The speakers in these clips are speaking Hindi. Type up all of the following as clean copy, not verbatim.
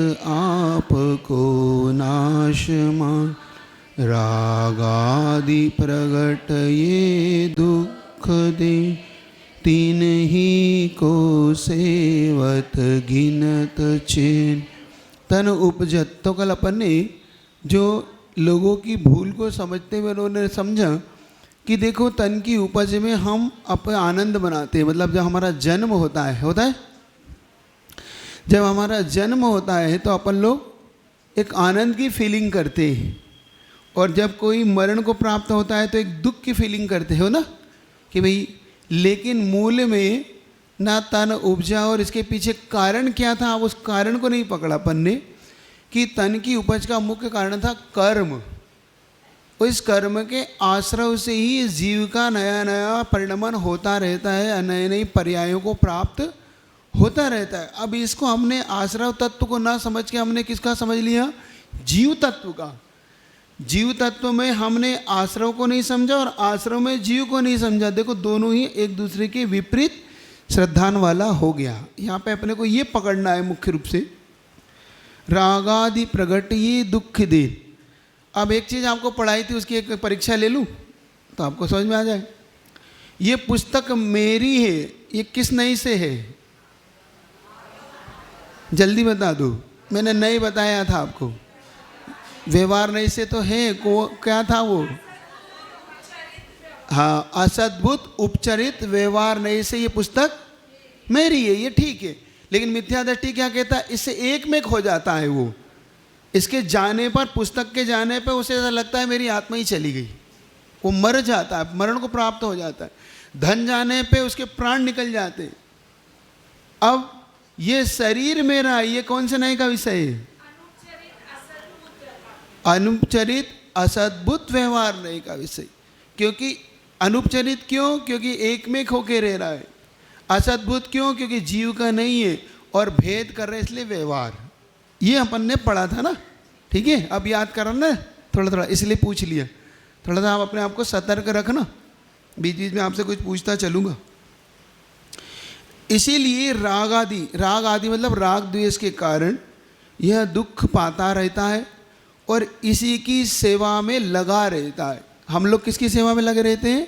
आपको नाशमा रागादि प्रगट ये दुख दे तीन ही को सेवत गिनत चेन तन उपजत। तो कल अपन ने जो लोगों की भूल को समझते हुए उन्होंने समझा कि देखो तन की उपज में हम अपना आनंद बनाते हैं। मतलब जब हमारा जन्म होता है जब हमारा जन्म होता है तो अपन लोग एक आनंद की फीलिंग करते हैं, और जब कोई मरण को प्राप्त होता है तो एक दुख की फीलिंग करते हो ना कि भाई, लेकिन मूल में ना तन उपजा और इसके पीछे कारण क्या था, उस कारण को नहीं पकड़ा अपन ने कि तन की उपज का मुख्य कारण था कर्म। इस कर्म के आश्रय से ही जीव का नया नया परिणमन होता रहता है, नए नए पर्यायों को प्राप्त होता रहता है। अब इसको हमने आश्रय तत्व को ना समझ के हमने किसका समझ लिया, जीव तत्व का। जीव तत्व में हमने आश्रय को नहीं समझा और आश्रय में जीव को नहीं समझा। देखो दोनों ही एक दूसरे के विपरीत श्रद्धान वाला हो गया। यहाँ पे अपने को ये पकड़ना है मुख्य रूप से, रागादि प्रगट ये दुख दे। अब एक चीज़ आपको पढ़ाई थी, उसकी एक परीक्षा ले लूँ तो आपको समझ में आ जाए। ये पुस्तक मेरी है, ये किस नई से है, जल्दी बता दो। मैंने नहीं बताया था आपको, व्यवहार नहीं से तो है को क्या था वो, हाँ, असद्भुत उपचरित व्यवहार नहीं से ये पुस्तक मेरी है, ये ठीक है। लेकिन मिथ्या दृष्टि क्या कहता है, इससे एक में खो जाता है वो। इसके जाने पर, पुस्तक के जाने पर उसे ऐसा लगता है मेरी आत्मा ही चली गई, वो मर जाता है, मरण को प्राप्त हो जाता है। धन जाने पे उसके प्राण निकल जाते हैं। अब ये शरीर मेरा, ये कौन से न्याय का विषय है, अनुपचरित असद्भुत व्यवहार नहीं का विषय। क्योंकि अनुपचरित क्यों, क्योंकि एक में खोके रह रहा है। असद्भुत क्यों, क्योंकि जीव का नहीं है, और भेद कर रहे इसलिए व्यवहार। ये अपन ने पढ़ा था ना, ठीक है। अब याद करो ना थोड़ा थोड़ा, इसलिए पूछ लिया। थोड़ा सा आप अपने आप को सतर्क रखना, बीच बीच में आपसे कुछ पूछता चलूँगा। इसीलिए राग आदि मतलब राग द्वेष के कारण यह दुख पाता रहता है और इसी की सेवा में लगा रहता है। हम लोग किसकी सेवा में लगे रहते हैं,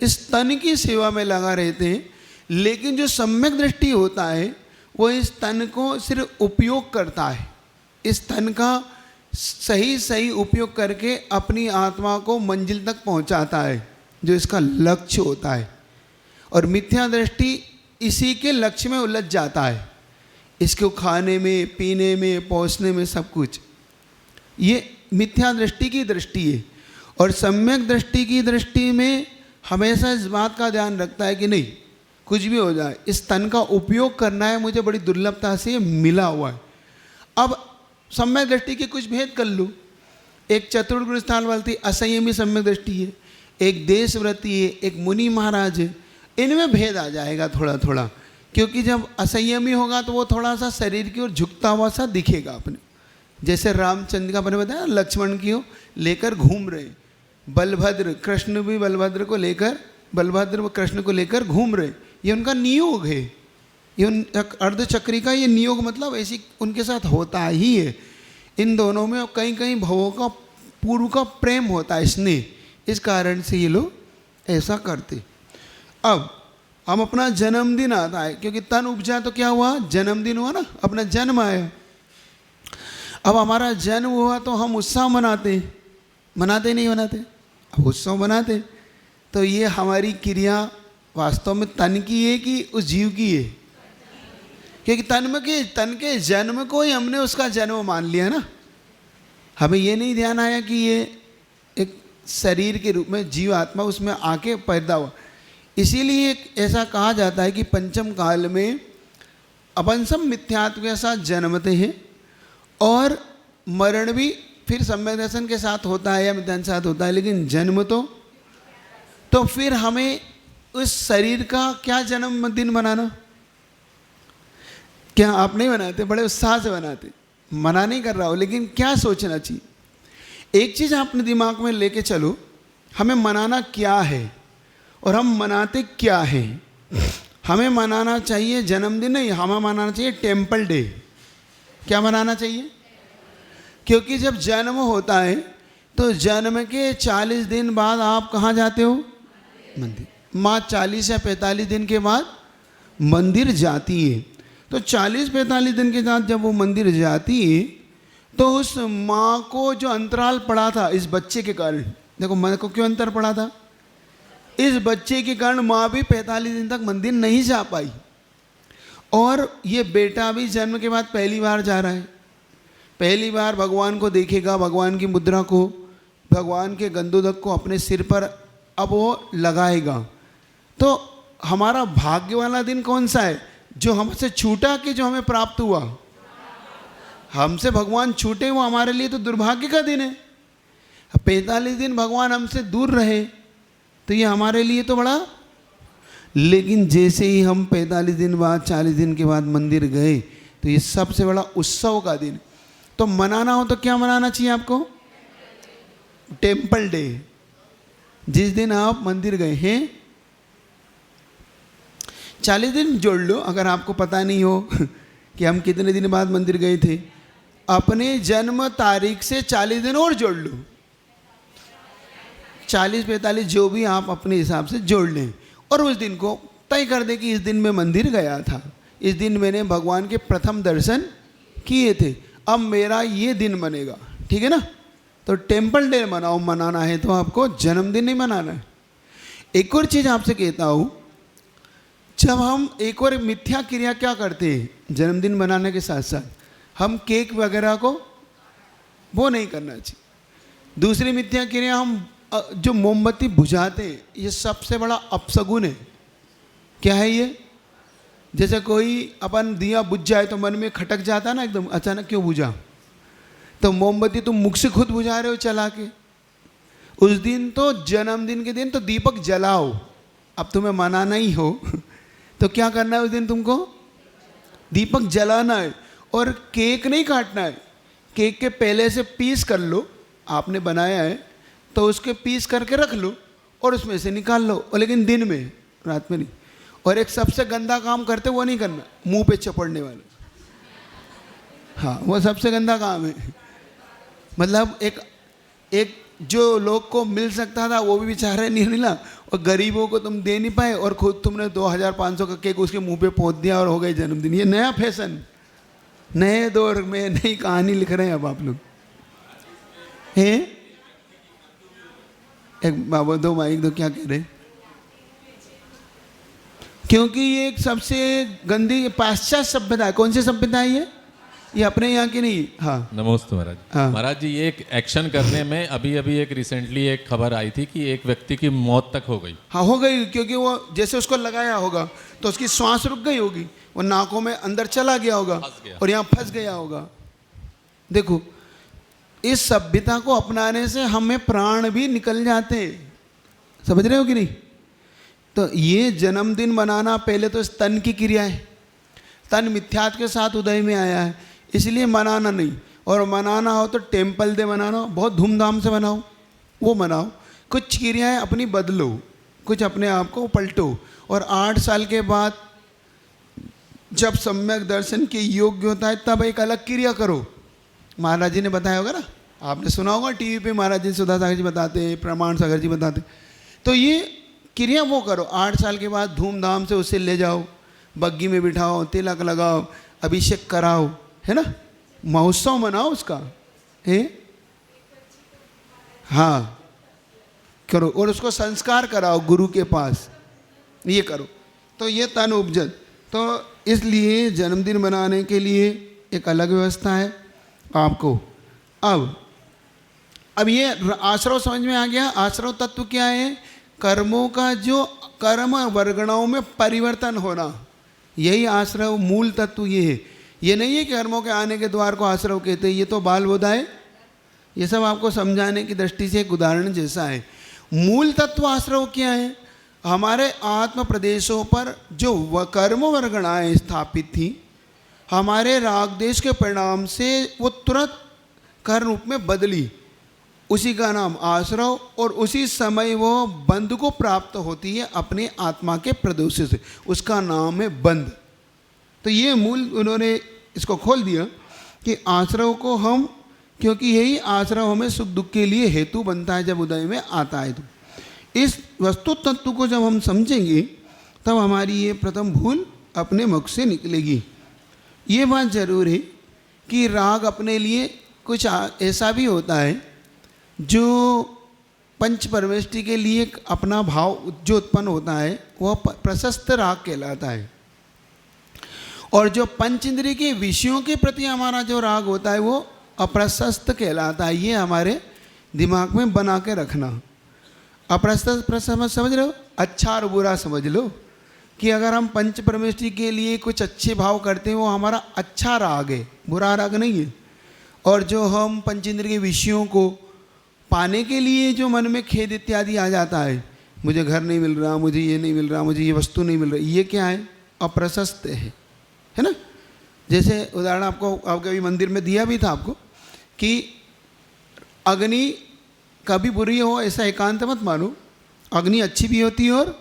इस तन की सेवा में लगा रहते हैं। लेकिन जो सम्यक दृष्टि होता है वो इस तन को सिर्फ उपयोग करता है, इस तन का सही उपयोग करके अपनी आत्मा को मंजिल तक पहुंचाता है, जो इसका लक्ष्य होता है। और मिथ्या दृष्टि इसी के लक्ष्य में उलझ जाता है, इसको खाने में, पीने में, पहुँचने में, सब कुछ। ये मिथ्या दृष्टि की दृष्टि है। और सम्यक दृष्टि की दृष्टि में हमेशा इस बात का ध्यान रखता है कि नहीं, कुछ भी हो जाए इस तन का उपयोग करना है, मुझे बड़ी दुर्लभता से मिला हुआ है। अब सम्यक दृष्टि के कुछ भेद कर लूँ। एक चतुर्गुण स्थान वाली असंयमी सम्यक दृष्टि है, एक देशव्रती है, एक मुनि महाराज है। इनमें भेद आ जाएगा थोड़ा थोड़ा, क्योंकि जब असंयमी होगा तो वो थोड़ा सा शरीर की ओर झुकता हुआ सा दिखेगा अपने। जैसे रामचंद्र का मैंने बताया, लक्ष्मण की ओर लेकर घूम रहे, बलभद्र कृष्ण भी बलभद्र को लेकर, बलभद्र व कृष्ण को लेकर घूम रहे। ये उनका नियोग है, ये अर्धचक्री का ये नियोग, मतलब ऐसी उनके साथ होता ही है। इन दोनों में कहीं कहीं भवों का पूर्व का प्रेम होता है, स्नेह, इस कारण से ये लोग ऐसा करते। अब हम अपना जन्मदिन आता है, क्योंकि तन उपजा तो क्या हुआ, जन्मदिन हुआ ना, अपना जन्म आया। अब हमारा जन्म हुआ तो हम उत्सव मनाते नहीं मनाते, अब उत्सव मनाते। तो ये हमारी क्रिया वास्तव में तन की है कि उस जीव की है, क्योंकि तन के जन्म को ही हमने उसका जन्म मान लिया ना। हमें ये नहीं ध्यान आया कि ये एक शरीर के रूप में जीव आत्मा उसमें आके पैदा हुआ। इसीलिए ऐसा कहा जाता है कि पंचम काल में अपन सब मिथ्यात्व के साथ जन्मते हैं और मरण भी फिर सम्यक दर्शन के साथ होता है या मिथ्या के साथ होता है, लेकिन जन्म तो फिर हमें उस शरीर का क्या जन्मदिन मनाना, क्या आप नहीं मनाते, बड़े उत्साह से मनाते, मना नहीं कर रहा हो, लेकिन क्या सोचना चाहिए। एक चीज़ अपने दिमाग में लेके चलो, हमें मनाना क्या है और हम मनाते क्या हैं। हमें मनाना चाहिए जन्मदिन नहीं, हमें मनाना चाहिए टेम्पल डे। क्या मनाना चाहिए? क्योंकि जब जन्म होता है तो जन्म के 40 दिन बाद आप कहाँ जाते हो? मंदिर। माँ 40 या 45 दिन के बाद मंदिर जाती है। तो 40-45 दिन के बाद जब वो मंदिर जाती है तो उस माँ को जो अंतराल पड़ा था इस बच्चे के कारण, देखो माँ को क्यों अंतर पड़ा था? इस बच्चे के कारण माँ भी 45 दिन तक मंदिर नहीं जा पाई, और ये बेटा भी जन्म के बाद पहली बार जा रहा है, पहली बार भगवान को देखेगा, भगवान की मुद्रा को, भगवान के गंधोदक को अपने सिर पर अब वो लगाएगा। तो हमारा भाग्य वाला दिन कौन सा है? जो हमसे छूटा कि जो हमें प्राप्त हुआ? हमसे भगवान छूटे वो हमारे लिए तो दुर्भाग्य का दिन है। 45 दिन भगवान हमसे दूर रहे तो ये हमारे लिए तो बड़ा, लेकिन जैसे ही हम 45 दिन बाद 40 दिन के बाद मंदिर गए तो ये सबसे बड़ा उत्सव का दिन। तो मनाना हो तो क्या मनाना चाहिए आपको? Temple day. जिस दिन आप मंदिर गए हैं 40 दिन जोड़ लो, अगर आपको पता नहीं हो कि हम कितने दिन बाद मंदिर गए थे, अपने जन्म तारीख से 40 दिन और जोड़ लो, 40-45 जो भी आप अपने हिसाब से जोड़ लें, और उस दिन को तय कर दें कि इस दिन मैं मंदिर गया था, इस दिन मैंने भगवान के प्रथम दर्शन किए थे, अब मेरा ये दिन बनेगा, ठीक है ना? तो टेम्पल डे मनाओ। मनाना है तो आपको जन्मदिन नहीं मनाना है। एक और चीज़ आपसे कहता हूँ, जब हम एक और मिथ्या क्रिया क्या करते हैं जन्मदिन मनाने के साथ साथ, हम केक वगैरह को वो नहीं करना चाहिए। दूसरी मिथ्या क्रिया, हम जो मोमबत्ती बुझाते हैं, ये सबसे बड़ा अपशगुन है। क्या है ये? जैसे कोई अपन दिया बुझ जाए तो मन में खटक जाता ना एकदम, अचानक क्यों बुझा? तो मोमबत्ती तुम मुख से खुद बुझा रहे हो चला के। उस दिन तो जन्मदिन के दिन तो दीपक जलाओ। अब तुम्हें मनाना ही हो तो क्या करना है उस दिन? तुमको दीपक जलाना है और केक नहीं काटना है। केक के पहले से पीस कर लो, आपने बनाया है तो उसके पीस करके रख लो और उसमें से निकाल लो, और लेकिन दिन में, रात में नहीं। और एक सबसे गंदा काम करते वो नहीं करना, मुंह पे चपड़ने वाला। हाँ, वो सबसे गंदा काम है। मतलब एक जो लोग को मिल सकता था वो भी बेचारे नहीं मिला, और गरीबों को तुम दे नहीं पाए, और खुद तुमने 2500 का केक उसके मुंह पे पोंछ दिया और हो गए जन्मदिन। ये नया फैशन, नए दौर में नई कहानी लिख रहे हैं अब आप लोग हैं। एक बाबा दो माइक दो, क्या कह रहे? क्योंकि ये एक सबसे गंदी पाश्चात्य सभ्यता है। कौन सी सभ्यता है ये अपने यहाँ की नहीं। हाँ, नमस्ते महाराज। हाँ। महाराज जी, ये एक एक्शन करने में अभी एक रिसेंटली एक खबर आई थी कि एक व्यक्ति की मौत तक हो गई। हाँ, हो गई, क्योंकि वो जैसे उसको लगाया होगा तो उसकी श्वास रुक गई होगी, वो नाकों में अंदर चला गया होगा और यहाँ फंस गया होगा। देखो, इस सभ्यता को अपनाने से हमें प्राण भी निकल जाते हैं, समझ रहे हो कि नहीं? तो ये जन्मदिन मनाना पहले तो स्तन की क्रिया है, तन मिथ्यात्व के साथ उदय में आया है, इसलिए मनाना नहीं। और मनाना हो तो टेम्पल डे मनाना, बहुत धूमधाम से मनाओ, वो मनाओ। कुछ क्रियाएं अपनी बदलो, कुछ अपने आप को पलटो, और 8 साल के बाद जब सम्यक दर्शन के योग्य होता है तब एक अलग क्रिया करो। महाराज जी ने बताया होगा ना, आपने सुना होगा टीवी पे, महाराज जी सुधा सागर जी बताते हैं, प्रमाण सागर जी बताते। तो ये क्रिया वो करो, 8 साल के बाद धूमधाम से उसे ले जाओ, बग्गी में बिठाओ, तिलक लगाओ, अभिषेक कराओ, है ना, महोत्सव मनाओ उसका, है? हाँ, करो, और उसको संस्कार कराओ गुरु के पास, ये करो। तो ये तन उपजत। तो इसलिए जन्मदिन मनाने के लिए एक अलग व्यवस्था है आपको। अब ये आश्रव समझ में आ गया। आश्रव तत्व क्या है? कर्मों का जो कर्म वर्गणाओं में परिवर्तन होना, यही आश्रव मूल तत्व ये है। ये नहीं है कि कर्मों के आने के द्वार को आश्रव कहते हैं, ये तो बाल बोधा है। ये सब आपको समझाने की दृष्टि से एक उदाहरण जैसा है। मूल तत्व आश्रव क्या है? हमारे आत्म प्रदेशों पर जो कर्म वर्गणाएँ स्थापित थी, हमारे राग देश के परिणाम से वो तुरंत कर्म रूप में बदली, उसी का नाम आश्रव, और उसी समय वो बंध को प्राप्त होती है अपने आत्मा के प्रदोष से, उसका नाम है बंध। तो ये मूल उन्होंने इसको खोल दिया कि आश्रव को हम, क्योंकि यही आश्रव हमें सुख दुख के लिए हेतु बनता है जब उदय में आता है। तो इस वस्तु तत्व को जब हम समझेंगे तब हमारी ये प्रथम भूल अपने मुख से निकलेगी। ये बात जरूर है कि राग अपने लिए कुछ ऐसा भी होता है जो पंच परमेष्टि के लिए अपना भाव जो उत्पन्न होता है वह प्रशस्त राग कहलाता है, और जो पंच इंद्रिय के विषयों के प्रति हमारा जो राग होता है वो अप्रशस्त कहलाता है। ये हमारे दिमाग में बना के रखना। अप्रशस्त समझ रहे हो, अच्छा और बुरा समझ लो कि अगर हम पंच परमेष्टि के लिए कुछ अच्छे भाव करते हैं वो हमारा अच्छा राग है, बुरा राग नहीं है। और जो हम पंचेंद्रिय के विषयों को पाने के लिए जो मन में खेद इत्यादि आ जाता है, मुझे घर नहीं मिल रहा, मुझे ये नहीं मिल रहा, मुझे ये वस्तु नहीं मिल रही, ये क्या है? अप्रशस्त है ना। जैसे उदाहरण आपको अभी मंदिर में दिया भी था आपको कि अग्नि कभी बुरी हो ऐसा एकांत मत मानो, अग्नि अच्छी भी होती है, और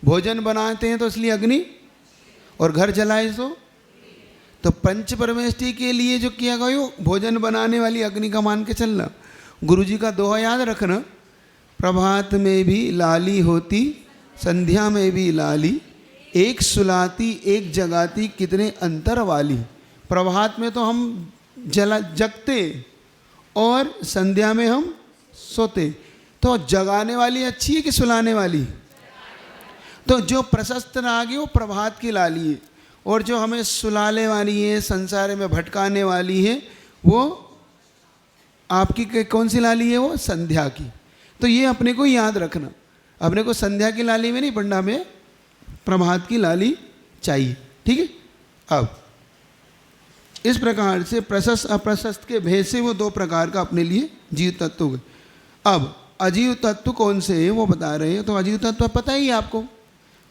भोजन बनाते हैं तो इसलिए अग्नि, और घर जलाए तो पंच परमेष्टि के लिए जो किया गया हो भोजन बनाने वाली अग्नि का मान के चलना। गुरुजी का दोहा याद रखना, प्रभात में भी लाली होती, संध्या में भी लाली, एक सुलाती एक जगाती, कितने अंतर वाली। प्रभात में तो हम जगते और संध्या में हम सोते, तो जगाने वाली अच्छी है कि सुलाने वाली? तो जो प्रशस्त राग है वो प्रभात की लाली है, और जो हमें सुलाने वाली है, संसार में भटकाने वाली है, वो आपकी कौन सी लाली है? वो संध्या की। तो ये अपने को याद रखना, अपने को संध्या की लाली में नहीं पढ़ना, हमें प्रभात की लाली चाहिए। ठीक है। अब इस प्रकार से प्रशस्त अप्रशस्त के भेद से वो दो प्रकार का अपने लिए जीव तत्व हो गए। अब अजीव तत्व कौन से है वो बता रहे हैं। तो अजीव तत्व पता ही है आपको,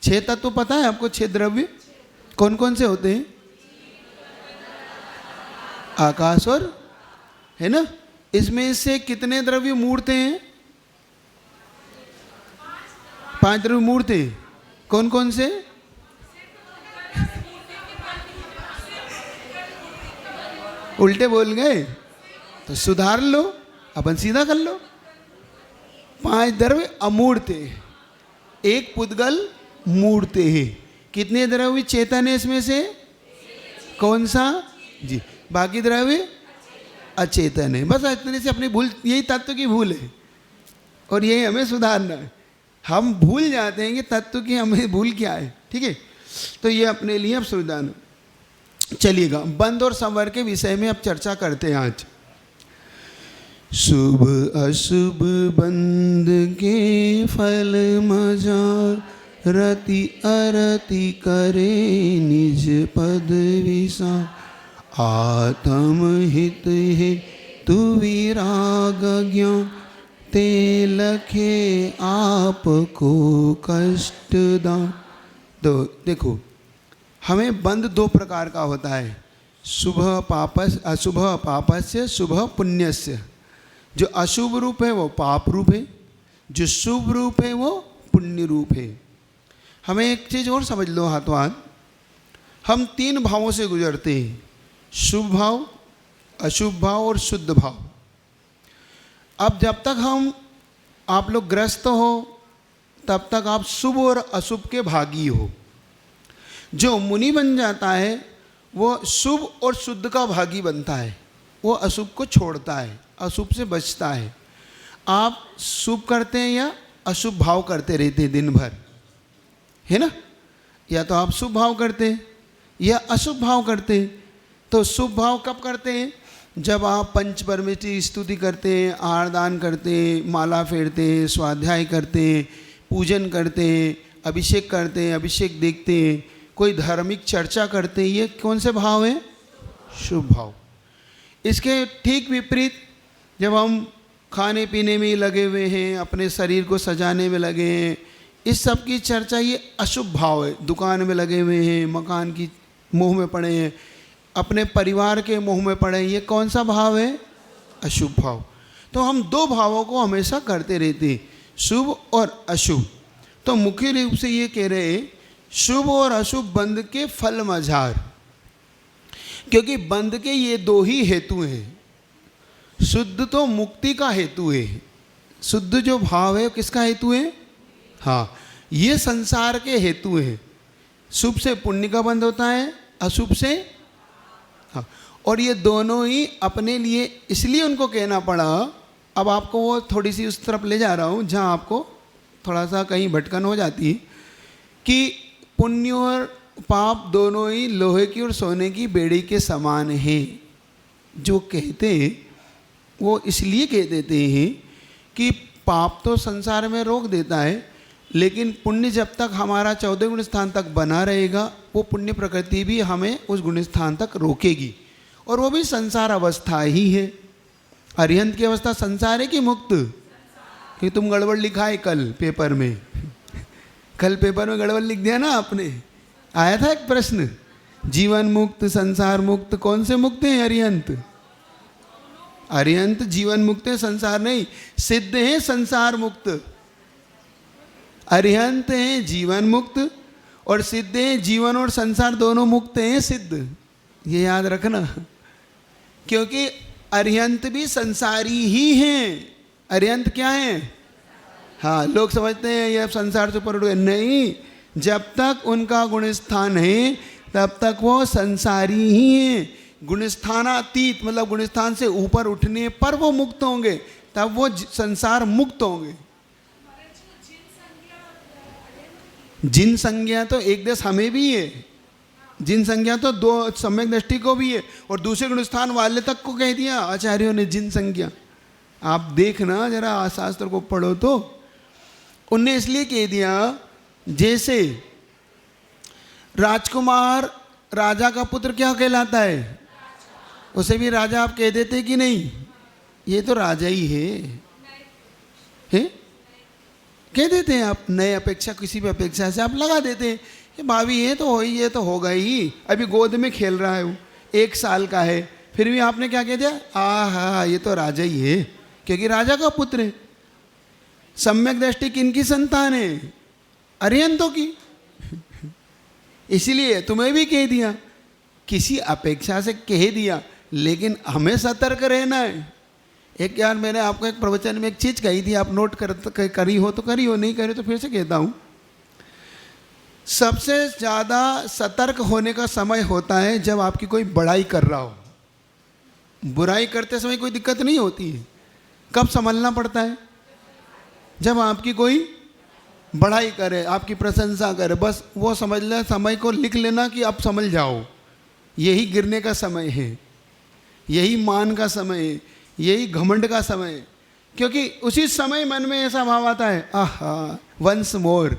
6 तत्व पता है आपको, 6 द्रव्य कौन कौन से होते हैं? आकाश और, है ना। इसमें से कितने द्रव्य मूर्त हैं? 5 द्रव्य मूर्त हैं। कौन कौन से? उल्टे बोल गए तो सुधार लो, अपन सीधा कर लो। 5 द्रव्य अमूर्त है, 1 पुद्गल मूर्त है। कितने द्रव्य चेतन है इसमें से? कौन सा जी? बाकी द्रव्य अचेतन है। बस इतने से अपनी भूल, यही तत्व की भूल है, और यही हमें सुधारना है। हम भूल जाते हैं कि तत्व की हमें भूल क्या है। ठीक है, तो ये अपने लिए अब सुधारना। चलिएगा, बंध और संवर के विषय में अब चर्चा करते हैं आज। शुभ अशुभ बंध के फल मजार, रति अरति करे निज पद विसार, आत्म हित है तु विराग ज्ञान, ते लखे आपको कष्ट दान। तो देखो, हमें बंध 2 प्रकार का होता है, शुभ पापस, अशुभ पापस्य, शुभ पुण्यस्य। जो अशुभ रूप है वो पाप रूप है, जो शुभ रूप है वो पुण्य रूप है। हमें एक चीज़ और समझ लो हाथों हाथ, हम 3 भावों से गुजरते हैं, शुभ भाव, अशुभ भाव और शुद्ध भाव। अब जब तक आप लोग ग्रस्त हो तब तक आप शुभ और अशुभ के भागी हो। जो मुनि बन जाता है वो शुभ और शुद्ध का भागी बनता है, वो अशुभ को छोड़ता है, अशुभ से बचता है। आप शुभ करते हैं या अशुभ भाव करते रहते हैं दिन भर, है ना। या तो आप शुभ भाव करते हैं या अशुभ भाव करते हैं। तो शुभ भाव कब करते हैं? जब आप पंच परमेष्टि की स्तुति करते हैं, आरदान करते हैं, माला फेरते हैं, स्वाध्याय करते हैं, पूजन करते हैं, अभिषेक करते हैं, अभिषेक देखते हैं, कोई धार्मिक चर्चा करते हैं, ये कौन से भाव हैं? शुभ भाव। इसके ठीक विपरीत जब हम खाने पीने में लगे हुए हैं, अपने शरीर को सजाने में लगे हैं, इस सब की चर्चा, ये अशुभ भाव है। दुकान में लगे हुए हैं, मकान की मोह में पड़े हैं, अपने परिवार के मोह में पड़े हैं, ये कौन सा भाव है? अशुभ भाव। तो हम 2 भावों को हमेशा करते रहते हैं, शुभ और अशुभ। तो मुख्य रूप से ये कह रहे हैं शुभ और अशुभ बंध के फल मझार। क्योंकि बंध के ये दो ही हेतु हैं। शुद्ध तो मुक्ति का हेतु है, शुद्ध जो भाव है वो किसका हेतु है? हाँ, ये संसार के हेतु हैं। शुभ से पुण्य का बंध होता है, अशुभ से, हाँ, और ये दोनों ही अपने लिए, इसलिए उनको कहना पड़ा। अब आपको वो थोड़ी सी उस तरफ ले जा रहा हूँ जहाँ आपको थोड़ा सा कहीं भटकन हो जाती है कि पुण्य और पाप दोनों ही लोहे की और सोने की बेड़ी के समान हैं। जो कहते हैं वो इसलिए कह देते हैं कि पाप तो संसार में रोक देता है, लेकिन पुण्य जब तक हमारा 14 गुण स्थान तक बना रहेगा, वो पुण्य प्रकृति भी हमें उस गुण स्थान तक रोकेगी, और वो भी संसार अवस्था ही है। अरिहंत की अवस्था संसार है कि मुक्त? कि तुम गड़बड़ लिखा है कल पेपर में, कल पेपर में गड़बड़ लिख दिया ना आपने, आया था एक प्रश्न, जीवन मुक्त संसार मुक्त, कौन से मुक्त हैं? अरिहंत। अरिहंत जीवन मुक्त है, संसार नहीं। सिद्ध है संसार मुक्त, अरिहंत है जीवन मुक्त, और सिद्ध है जीवन और संसार दोनों मुक्त हैं सिद्ध। ये याद रखना, क्योंकि अरिहंत भी संसारी ही हैं। अरिहंत क्या है? हाँ, लोग समझते हैं ये संसार से ऊपर उठ गए, नहीं, जब तक उनका गुणस्थान है तब तक वो संसारी ही हैं। गुणस्थानातीत मतलब गुणस्थान से ऊपर उठने पर वो मुक्त होंगे, तब वो संसार मुक्त होंगे। जिन संज्ञा तो एक देश हमें भी है, जिन संज्ञा तो दो सम्यक दृष्टि को भी है, और दूसरे गुणस्थान वाले तक को कह दिया आचार्यों ने जिन संज्ञा। आप देखना जरा शास्त्र को पढ़ो तो उनने इसलिए कह दिया, जैसे राजकुमार राजा का पुत्र क्या कहलाता है? उसे भी राजा आप कह देते कि नहीं? ये तो राजा ही है? कह देते हैं आप, नए अपेक्षा किसी भी अपेक्षा से आप लगा देते हैं, ये भाभी है तो हो ही, ये तो होगा ही, अभी गोद में खेल रहा है वो, 1 साल का है, फिर भी आपने क्या कह दिया? हाँ, ये तो राजा ही है, क्योंकि राजा का पुत्र है। सम्यक दृष्टि किनकी संतान है? अरिहंतों की। इसलिए तुम्हें भी कह दिया, किसी अपेक्षा से कह दिया, लेकिन हमें सतर्क रहना है। एक यार मैंने आपको एक प्रवचन में एक चीज़ कही थी, आप नोट करी हो तो करी हो, नहीं करी तो फिर से कहता हूँ। सबसे ज़्यादा सतर्क होने का समय होता है जब आपकी कोई बड़ाई कर रहा हो। बुराई करते समय कोई दिक्कत नहीं होती है, कब संभलना पड़ता है? जब आपकी कोई बड़ाई करे, आपकी प्रशंसा करे, बस वो समझ ले, समय को लिख लेना कि अब समझ जाओ, यही गिरने का समय है, यही मान का समय है, यही घमंड का समय है। क्योंकि उसी समय मन में ऐसा भाव आता है, आहा वंस मोर,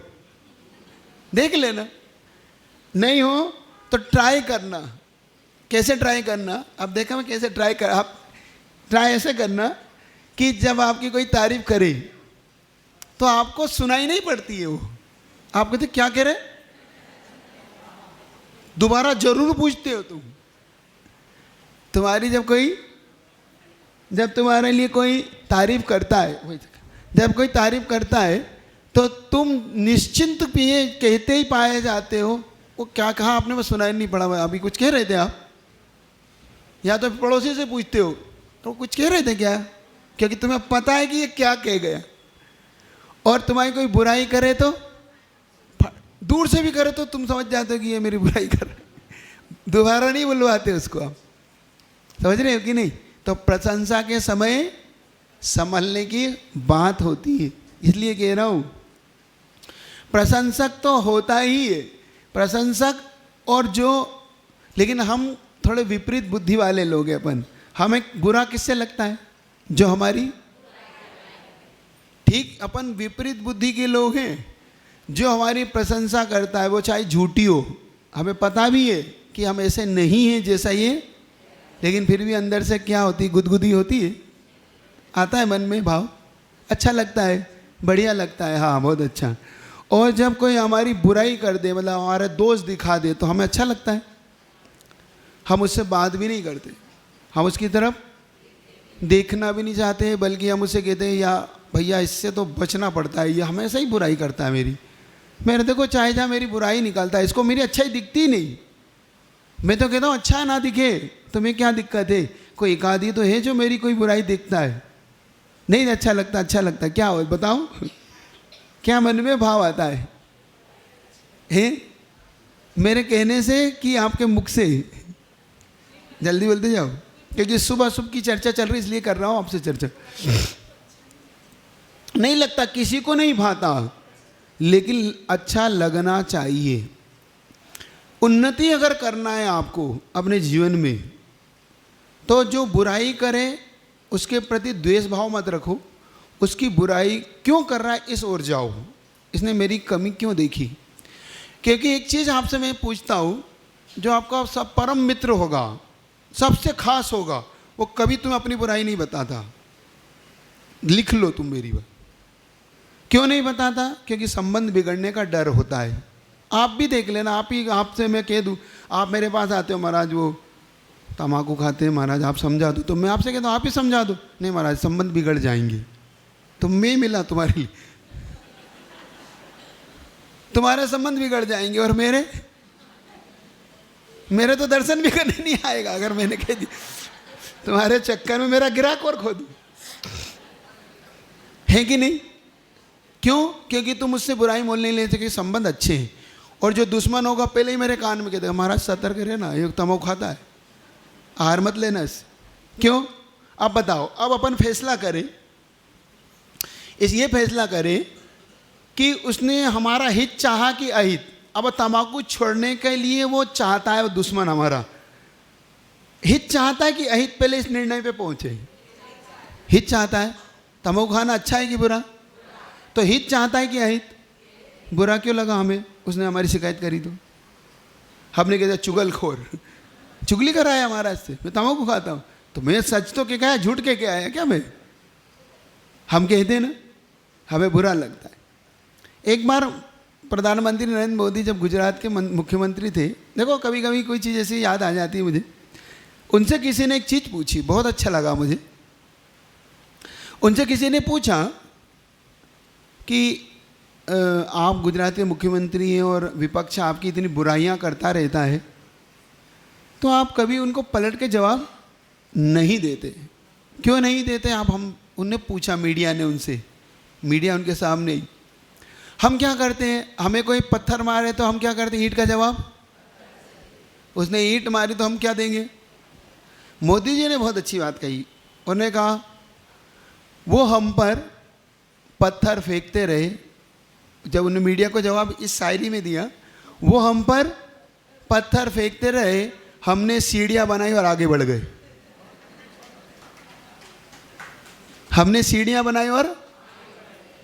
देख लेना। नहीं हो तो ट्राई करना। कैसे ट्राई करना? अब देखा मैं कैसे ट्राई कर, आप ट्राई ऐसे करना कि जब आपकी कोई तारीफ करे तो आपको सुनाई नहीं पड़ती है वो, आप कहते क्या कह रहे, दोबारा जरूर पूछते हो तुम। तुम्हारी जब तुम्हारे लिए कोई तारीफ करता है, जब कोई तारीफ करता है तो तुम निश्चिंत पिए कहते ही पाए जाते हो, वो क्या कहा आपने, वो सुनाई नहीं पड़ा, अभी कुछ कह रहे थे आप, या तो पड़ोसी से पूछते हो तो कुछ कह रहे थे क्या, क्योंकि तुम्हें पता है कि ये क्या कह गया। और तुम्हारी कोई बुराई करे तो दूर से भी करे तो तुम समझ जाते हो कि ये मेरी बुराई कर, दोबारा नहीं बुलवाते उसको, आप समझ रहे हो कि नहीं? तो प्रशंसा के समय संभलने की बात होती है, इसलिए कह रहा हूँ। प्रशंसक तो होता ही है, प्रशंसक, और जो, लेकिन हम थोड़े विपरीत बुद्धि वाले लोग हैं अपन। हमें बुरा किससे लगता है? जो हमारी, ठीक, अपन विपरीत बुद्धि के लोग हैं। जो हमारी प्रशंसा करता है वो चाहे झूठी हो, हमें पता भी है कि हम ऐसे नहीं हैं जैसा ये, लेकिन फिर भी अंदर से क्या होती है, गुदगुदी होती है, आता है मन में भाव, अच्छा लगता है, बढ़िया लगता है, हाँ बहुत अच्छा। और जब कोई हमारी बुराई कर दे, मतलब हमारे दोष दिखा दे, तो हमें अच्छा लगता है, हम उससे बात भी नहीं करते, हम उसकी तरफ देखना भी नहीं चाहते, बल्कि हम उसे कहते हैं या भैया इससे तो बचना पड़ता है, ये हमेशा ही बुराई करता है मेरी, मेरे देखो चाहे जहाँ मेरी बुराई निकालता है, इसको मेरी अच्छाई दिखती ही नहीं, मैं तो कहता हूँ अच्छा ना दिखे, तुम्हें क्या दिक्कत है? कोई एक आदि तो है जो मेरी कोई बुराई देखता है, नहीं अच्छा लगता, अच्छा लगता, क्या हो बताओ? क्या मन में भाव आता है मेरे कहने से कि आपके मुख से? जल्दी बोलते जाओ, क्योंकि सुबह सुबह की चर्चा चल रही इसलिए कर रहा हूँ आपसे चर्चा। नहीं लगता, किसी को नहीं भाता, लेकिन अच्छा लगना चाहिए। उन्नति अगर करना है आपको अपने जीवन में, तो जो बुराई करे उसके प्रति द्वेष भाव मत रखो। उसकी बुराई क्यों कर रहा है इस ओर जाओ, इसने मेरी कमी क्यों देखी। क्योंकि एक चीज़ आपसे मैं पूछता हूँ, जो आपका सब परम मित्र होगा, सबसे खास होगा, वो कभी तुम्हें अपनी बुराई नहीं बताता। लिख लो तुम मेरी बात। क्यों नहीं बताता? क्योंकि संबंध बिगड़ने का डर होता है। आप भी देख लेना, आपसे मैं कह दूँ, आप मेरे पास आते हो, महाराज वो तम्बाकू खाते हैं महाराज, आप समझा दो, तो मैं आपसे कहता हूँ आप ही समझा दो। नहीं महाराज, संबंध बिगड़ जाएंगे। तो मैं मिला तुम्हारे लिए, तुम्हारे संबंध बिगड़ जाएंगे, और मेरे तो दर्शन भी करने नहीं आएगा अगर मैंने कह दिया। तुम्हारे चक्कर में मेरा ग्राहक और खो दूं, है कि नहीं? क्यों? क्योंकि तुम उससे बुराई मोल नहीं ले सके, संबंध अच्छे हैं। और जो दुश्मन होगा पहले ही मेरे कान में कहते महाराज सतर्क रहना, ये तम्बाकू खाता है, हार मत लेना इससे। क्यों? अब बताओ, अब अपन फैसला करें, ये फैसला करें कि उसने हमारा हित चाहा कि अहित। अब तम्बाकू छोड़ने के लिए वो चाहता है, वो दुश्मन हमारा हित चाहता है कि अहित, पहले इस निर्णय पे पहुंचे। हित चाहता है तम्बाकू खाना अच्छा है कि बुरा? तो हित चाहता है कि अहित? बुरा क्यों लगा हमें? उसने हमारी शिकायत करी तो हमने कहा चुगलखोर, चुगली कराया हमारा इससे, मैं तम्बाकू खाता हूँ। तो मैं सच तो क्या है, झूठ के क्या है क्या? मैं हम कहते हैं ना, हमें बुरा लगता है। एक बार प्रधानमंत्री नरेंद्र मोदी जब गुजरात के मुख्यमंत्री थे, देखो कभी कभी कोई चीज़ ऐसी याद आ जाती है मुझे। उनसे किसी ने एक चीज़ पूछी, बहुत अच्छा लगा मुझे। उनसे किसी ने पूछा कि आप गुजरात के मुख्यमंत्री हैं और विपक्ष आपकी इतनी बुराइयां करता रहता है, तो आप कभी उनको पलट के जवाब नहीं देते, क्यों नहीं देते आप? उनने पूछा, मीडिया ने उनसे, मीडिया उनके सामने ही। हम क्या करते हैं, हमें कोई पत्थर मारे तो हम क्या करते हैं? ईंट का जवाब। उसने ईंट मारी तो हम क्या देंगे? मोदी जी ने बहुत अच्छी बात कही। उन्होंने कहा वो हम पर पत्थर फेंकते रहे। जब उन्होंने मीडिया को जवाब इस शायरी में दिया, वो हम पर पत्थर फेंकते रहे, हमने सीढ़ियां बनाई और आगे बढ़ गए। हमने सीढ़ियां बनाई और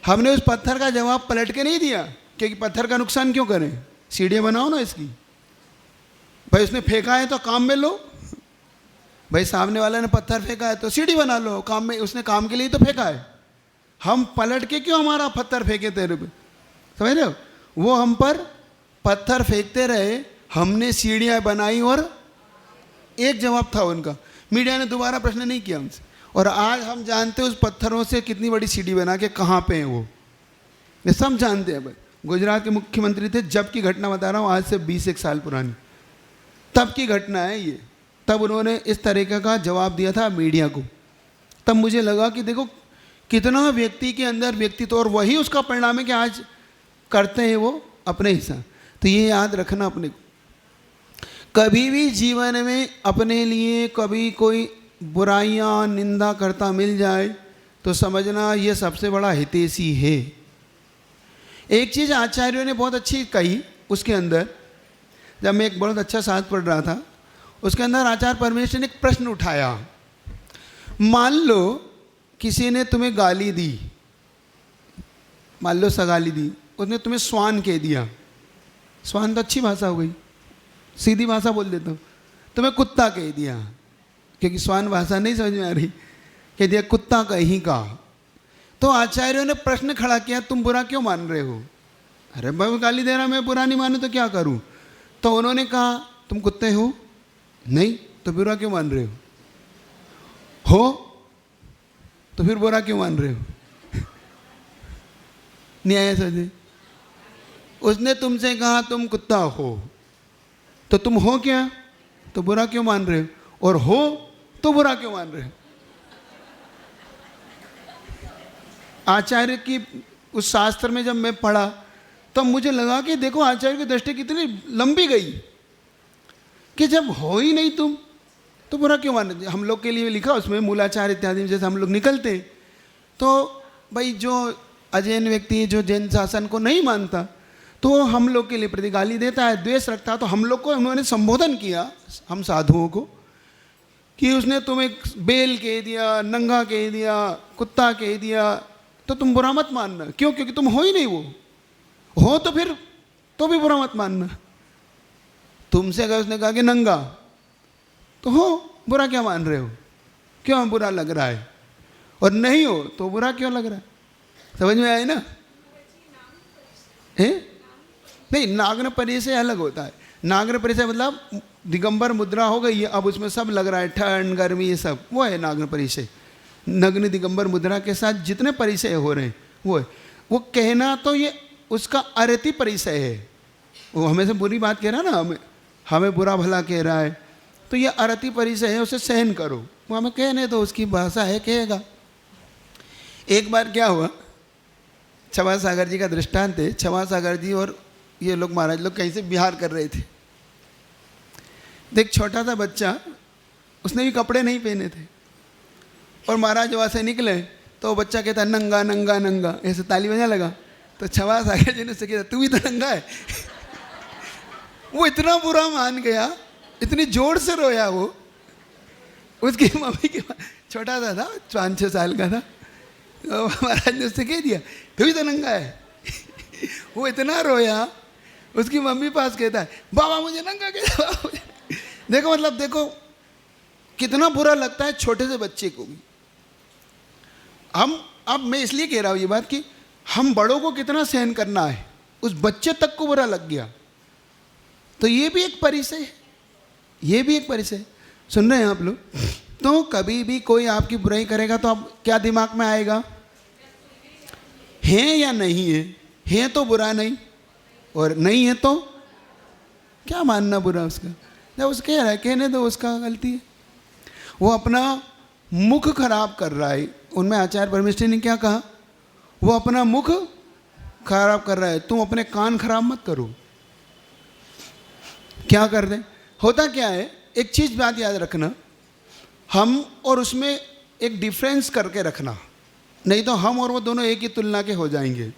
हमने उस पत्थर का जवाब पलट के नहीं दिया, क्योंकि पत्थर का नुकसान क्यों करें? सीढ़ियां बनाओ ना इसकी। भाई उसने फेंका है तो काम में लो, भाई सामने वाले ने पत्थर फेंका है तो सीढ़ी बना लो, काम में, उसने काम के लिए तो फेंका है। हम पलट के क्यों हमारा पत्थर फेंके तेरे पे? समझ रहे हो? वो हम पर पत्थर फेंकते रहे, हमने सीढ़ियां बनाई, और एक जवाब था उनका। मीडिया ने दोबारा प्रश्न नहीं किया हमसे, और आज हम जानते हैं उस पत्थरों से कितनी बड़ी सीढ़ी बना के कहाँ पे हैं वो, ये सब जानते हैं। भाई गुजरात के मुख्यमंत्री थे, जब की घटना बता रहा हूँ, आज से 20 साल पुरानी, तब की घटना है ये। तब उन्होंने इस तरीके का जवाब दिया था मीडिया को। तब मुझे लगा कि देखो कितना व्यक्ति के अंदर व्यक्तित्व, और वही उसका परिणाम है कि आज करते हैं वो अपने हिसाब। तो ये याद रखना अपने को, कभी भी जीवन में अपने लिए कभी कोई बुराइयां निंदा करता मिल जाए तो समझना ये सबसे बड़ा हितैषी है। एक चीज़ आचार्यों ने बहुत अच्छी कही उसके अंदर, जब मैं एक बहुत अच्छा शास्त्र पढ़ रहा था, उसके अंदर आचार्य परमेश्वर ने एक प्रश्न उठाया। मान लो किसी ने तुम्हें गाली दी, मान लो सगाली दी, उसने तुम्हें स्वान कह दिया। स्वान तो अच्छी भाषा हो गई, सीधी भाषा बोल देता हूँ। तुम्हें कुत्ता कह दिया, क्योंकि स्वान भाषा नहीं समझ में आ रही, कह दिया कुत्ता कहीं का। तो आचार्यों ने प्रश्न खड़ा किया, तुम बुरा क्यों मान रहे हो? अरे भाई गाली दे रहा, मैं बुरा नहीं मानू तो क्या करूं? तो उन्होंने कहा तुम कुत्ते हो? नहीं, तो बुरा क्यों मान रहे हो? तो फिर बुरा क्यों मान रहे हो? नहीं आया समझे? उसने तुमसे कहा तुम कुत्ता हो, तो तुम हो क्या? तो बुरा क्यों मान रहे हो, और हो तो बुरा क्यों मान रहे हो? आचार्य की उस शास्त्र में जब मैं पढ़ा तब मुझे लगा कि देखो आचार्य की दृष्टि कितनी लंबी गई कि जब हो ही नहीं तुम तो बुरा क्यों मान रहे। हम लोग के लिए लिखा उसमें मूलाचार इत्यादि जैसे हम लोग निकलते हैं, तो भाई जो अजैन व्यक्ति जो जैन शासन को नहीं मानता तो वो हम लोग के लिए प्रति गाली देता है, द्वेष रखता है। तो हम लोग को उन्होंने संबोधन किया, हम साधुओं को, कि उसने तुम्हें बेल कह दिया, नंगा कह दिया, कुत्ता कह दिया, तो तुम बुरा मत मानना। क्यों? क्योंकि तुम हो ही नहीं, वो हो तो फिर तो भी बुरा मत मानना। तुमसे अगर उसने कहा कि नंगा, तो हो, बुरा क्या मान रहे हो, क्यों बुरा लग रहा है, और नहीं हो तो बुरा क्यों लग रहा है। समझ में आए ना? है नहीं, नाग्न परिचय अलग होता है। नाग्न परिचय मतलब दिगंबर मुद्रा हो गई है, अब उसमें सब लग रहा है, ठंड गर्मी ये सब, वो है नाग्न परिचय। नग्न दिगंबर मुद्रा के साथ जितने परिचय हो रहे हैं वो है। वो कहना तो ये उसका अरति परिचय है, वो हमें से बुरी बात कह रहा है ना, हमें बुरा भला कह रहा है, तो ये अरति परिचय है, उसे सहन करो, वो हमें कहने तो उसकी भाषा है, कहेगा। एक बार क्या हुआ, क्षमा सागर जी का दृष्टांत है। क्षमा सागर जी और ये लोग महाराज लोग कहीं से बिहार कर रहे थे। देख छोटा सा बच्चा, उसने भी कपड़े नहीं पहने थे, और महाराज वहाँ से निकले तो वो बच्चा कहता नंगा नंगा नंगा, ऐसे ताली बजा लगा। तो क्षमा सागर जी ने उससे कहता तू भी तो नंगा है। वो इतना बुरा मान गया, इतनी जोर से रोया वो। उसकी मम्मी के छोटा सा था, 5-6 साल का था, तो महाराज ने उससे कह दिया तू भी तो नंगा है। वो इतना रोया, उसकी मम्मी पास कहता है बाबा मुझे नंगा कहता। देखो मतलब देखो कितना बुरा लगता है छोटे से बच्चे को भी। हम, अब मैं इसलिए कह रहा हूँ ये बात कि हम बड़ों को कितना सहन करना है, उस बच्चे तक को बुरा लग गया, तो ये भी एक परिचय है, ये भी एक परिचय है। सुन रहे हैं आप लोग? तो कभी भी कोई आपकी बुराई करेगा तो आप क्या दिमाग में आएगा, है या नहीं है तो बुरा नहीं, और नहीं है तो क्या मानना बुरा उसका। जब उसके कह रहा है कहने दो, उसका गलती है, वो अपना मुख खराब कर रहा है। उनमें आचार्य परमेश्वर ने क्या कहा, वो अपना मुख खराब कर रहा है, तुम अपने कान खराब मत करो। क्या कर दे, होता क्या है, एक चीज बात याद रखना, हम और उसमें एक डिफरेंस करके रखना, नहीं तो हम और वो दोनों एक ही तुलना के हो जाएंगे।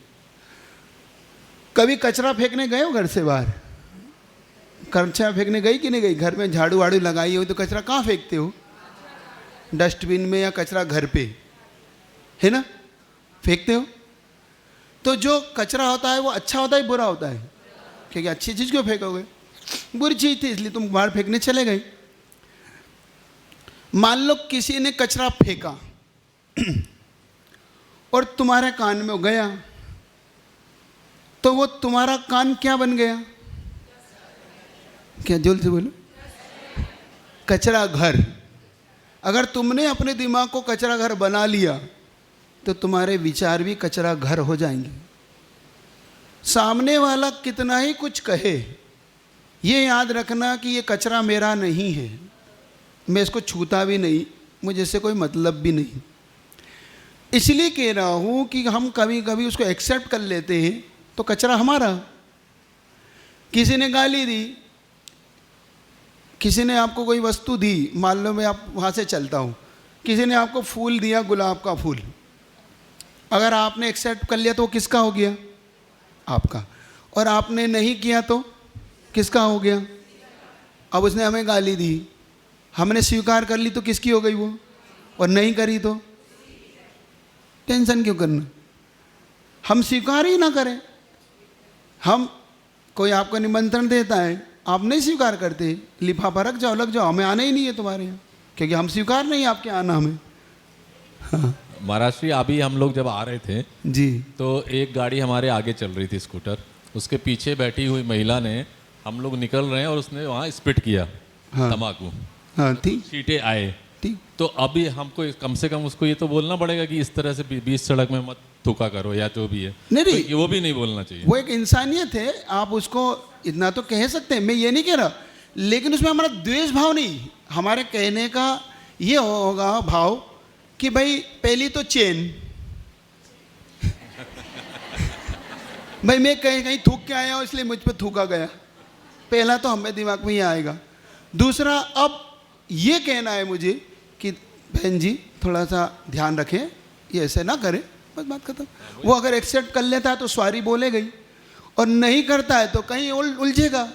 कभी कचरा फेंकने गए हो घर से बाहर? कचरा फेंकने गई कि नहीं गई? घर में झाड़ू वाड़ू लगाई हो तो कचरा कहाँ फेंकते हो? डस्टबिन में, या कचरा घर पे है ना फेंकते हो। तो जो कचरा होता है वो अच्छा होता है बुरा होता है? क्योंकि अच्छी चीज़ क्यों फेंकोगे, बुरी चीज़ थी इसलिए तुम बाहर फेंकने चले गए। मान लो किसी ने कचरा फेंका और तुम्हारे कान में गया, तो वो तुम्हारा कान क्या बन गया? क्या जोर से बोलो? कचरा घर। अगर तुमने अपने दिमाग को कचरा घर बना लिया तो तुम्हारे विचार भी कचरा घर हो जाएंगे। सामने वाला कितना ही कुछ कहे, ये याद रखना कि ये कचरा मेरा नहीं है, मैं इसको छूता भी नहीं, मुझे इससे कोई मतलब भी नहीं। इसलिए कह रहा हूँ कि हम कभी कभी उसको एक्सेप्ट कर लेते हैं तो कचरा हमारा। किसी ने गाली दी, किसी ने आपको कोई वस्तु दी, मान लो मैं आप वहाँ से चलता हूँ, किसी ने आपको फूल दिया, गुलाब का फूल, अगर आपने एक्सेप्ट कर लिया तो वो किसका हो गया? आपका। और आपने नहीं किया तो किसका हो गया? अब उसने हमें गाली दी, हमने स्वीकार कर ली तो किसकी हो गई वो? और नहीं करी तो टेंशन क्यों करना? हम स्वीकार ही ना करें। हम, कोई आपको निमंत्रण देता है, आप नहीं स्वीकार करते, लिफाफा रख जाओ, लग जाओ, हमें आना ही नहीं है तुम्हारे यहाँ, क्योंकि हम स्वीकार नहीं आपके आना हमें। हाँ महाराज श्री, अभी हम लोग जब आ रहे थे जी, तो एक गाड़ी हमारे आगे चल रही थी, स्कूटर, उसके पीछे बैठी हुई महिला ने, हम लोग निकल रहे हैं और उसने वहाँ स्पिट किया। हाँ, तम्बाकू। हाँ ठीक, सीटें आए ठीक। तो अभी हमको कम से कम उसको ये तो बोलना पड़ेगा कि इस तरह से बीच सड़क में मत थूका करो या जो भी है। नहीं तो वो भी नहीं बोलना चाहिए, वो एक इंसानियत है, आप उसको इतना तो कह सकते हैं। मैं ये नहीं कह रहा लेकिन उसमें हमारा द्वेष भाव नहीं, हमारे कहने का ये होगा भाव कि भाई पहली तो चेन, भाई मैं कहीं कहीं थूक के आया हूँ इसलिए मुझ पर थूका गया, पहला तो हमें दिमाग में ये आएगा। दूसरा, अब ये कहना है मुझे कि बहन जी थोड़ा सा ध्यान रखें, ये ऐसे ना करें, बस बात खत्म। वो अगर एक्सेप्ट कर लेता है तो सॉरी बोले गई, और नहीं करता है तो कहीं उलझेगा,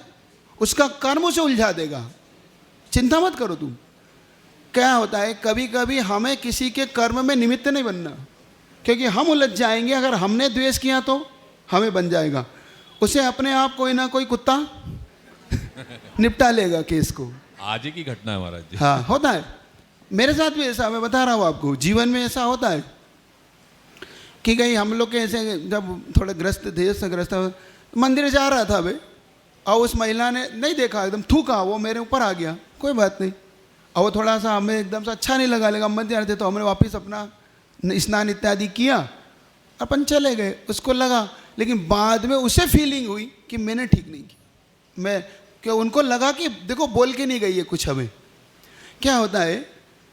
उसका कर्म उसे उलझा देगा। चिंता मत करो तुम। क्या होता है, कभी कभी हमें किसी के कर्म में निमित्त नहीं बनना, क्योंकि हम उलझ जाएंगे। अगर हमने द्वेष किया तो हमें बन जाएगा, उसे अपने आप कोई ना कोई कुत्ता निपटा लेगा केस को। आज ही की घटना है महाराज जी। हाँ, होता है, मेरे साथ भी ऐसा, मैं बता रहा हूँ आपको, जीवन में ऐसा होता है कि कहीं हम लोग के ऐसे जब थोड़े ग्रस्त थे, ग्रस्त मंदिर जा रहा था भाई, और उस महिला ने नहीं देखा, एकदम थूका, वो मेरे ऊपर आ गया, कोई बात नहीं, और वो थोड़ा सा हमें एकदम से अच्छा नहीं लगा, लेकिन मंदिर थे तो हमने वापस अपना स्नान इत्यादि किया, अपन चले गए। उसको लगा, लेकिन बाद में उसे फीलिंग हुई कि मैंने ठीक नहीं किया। मैं क्या, उनको लगा कि देखो बोल के नहीं गई है कुछ। हमें क्या होता है,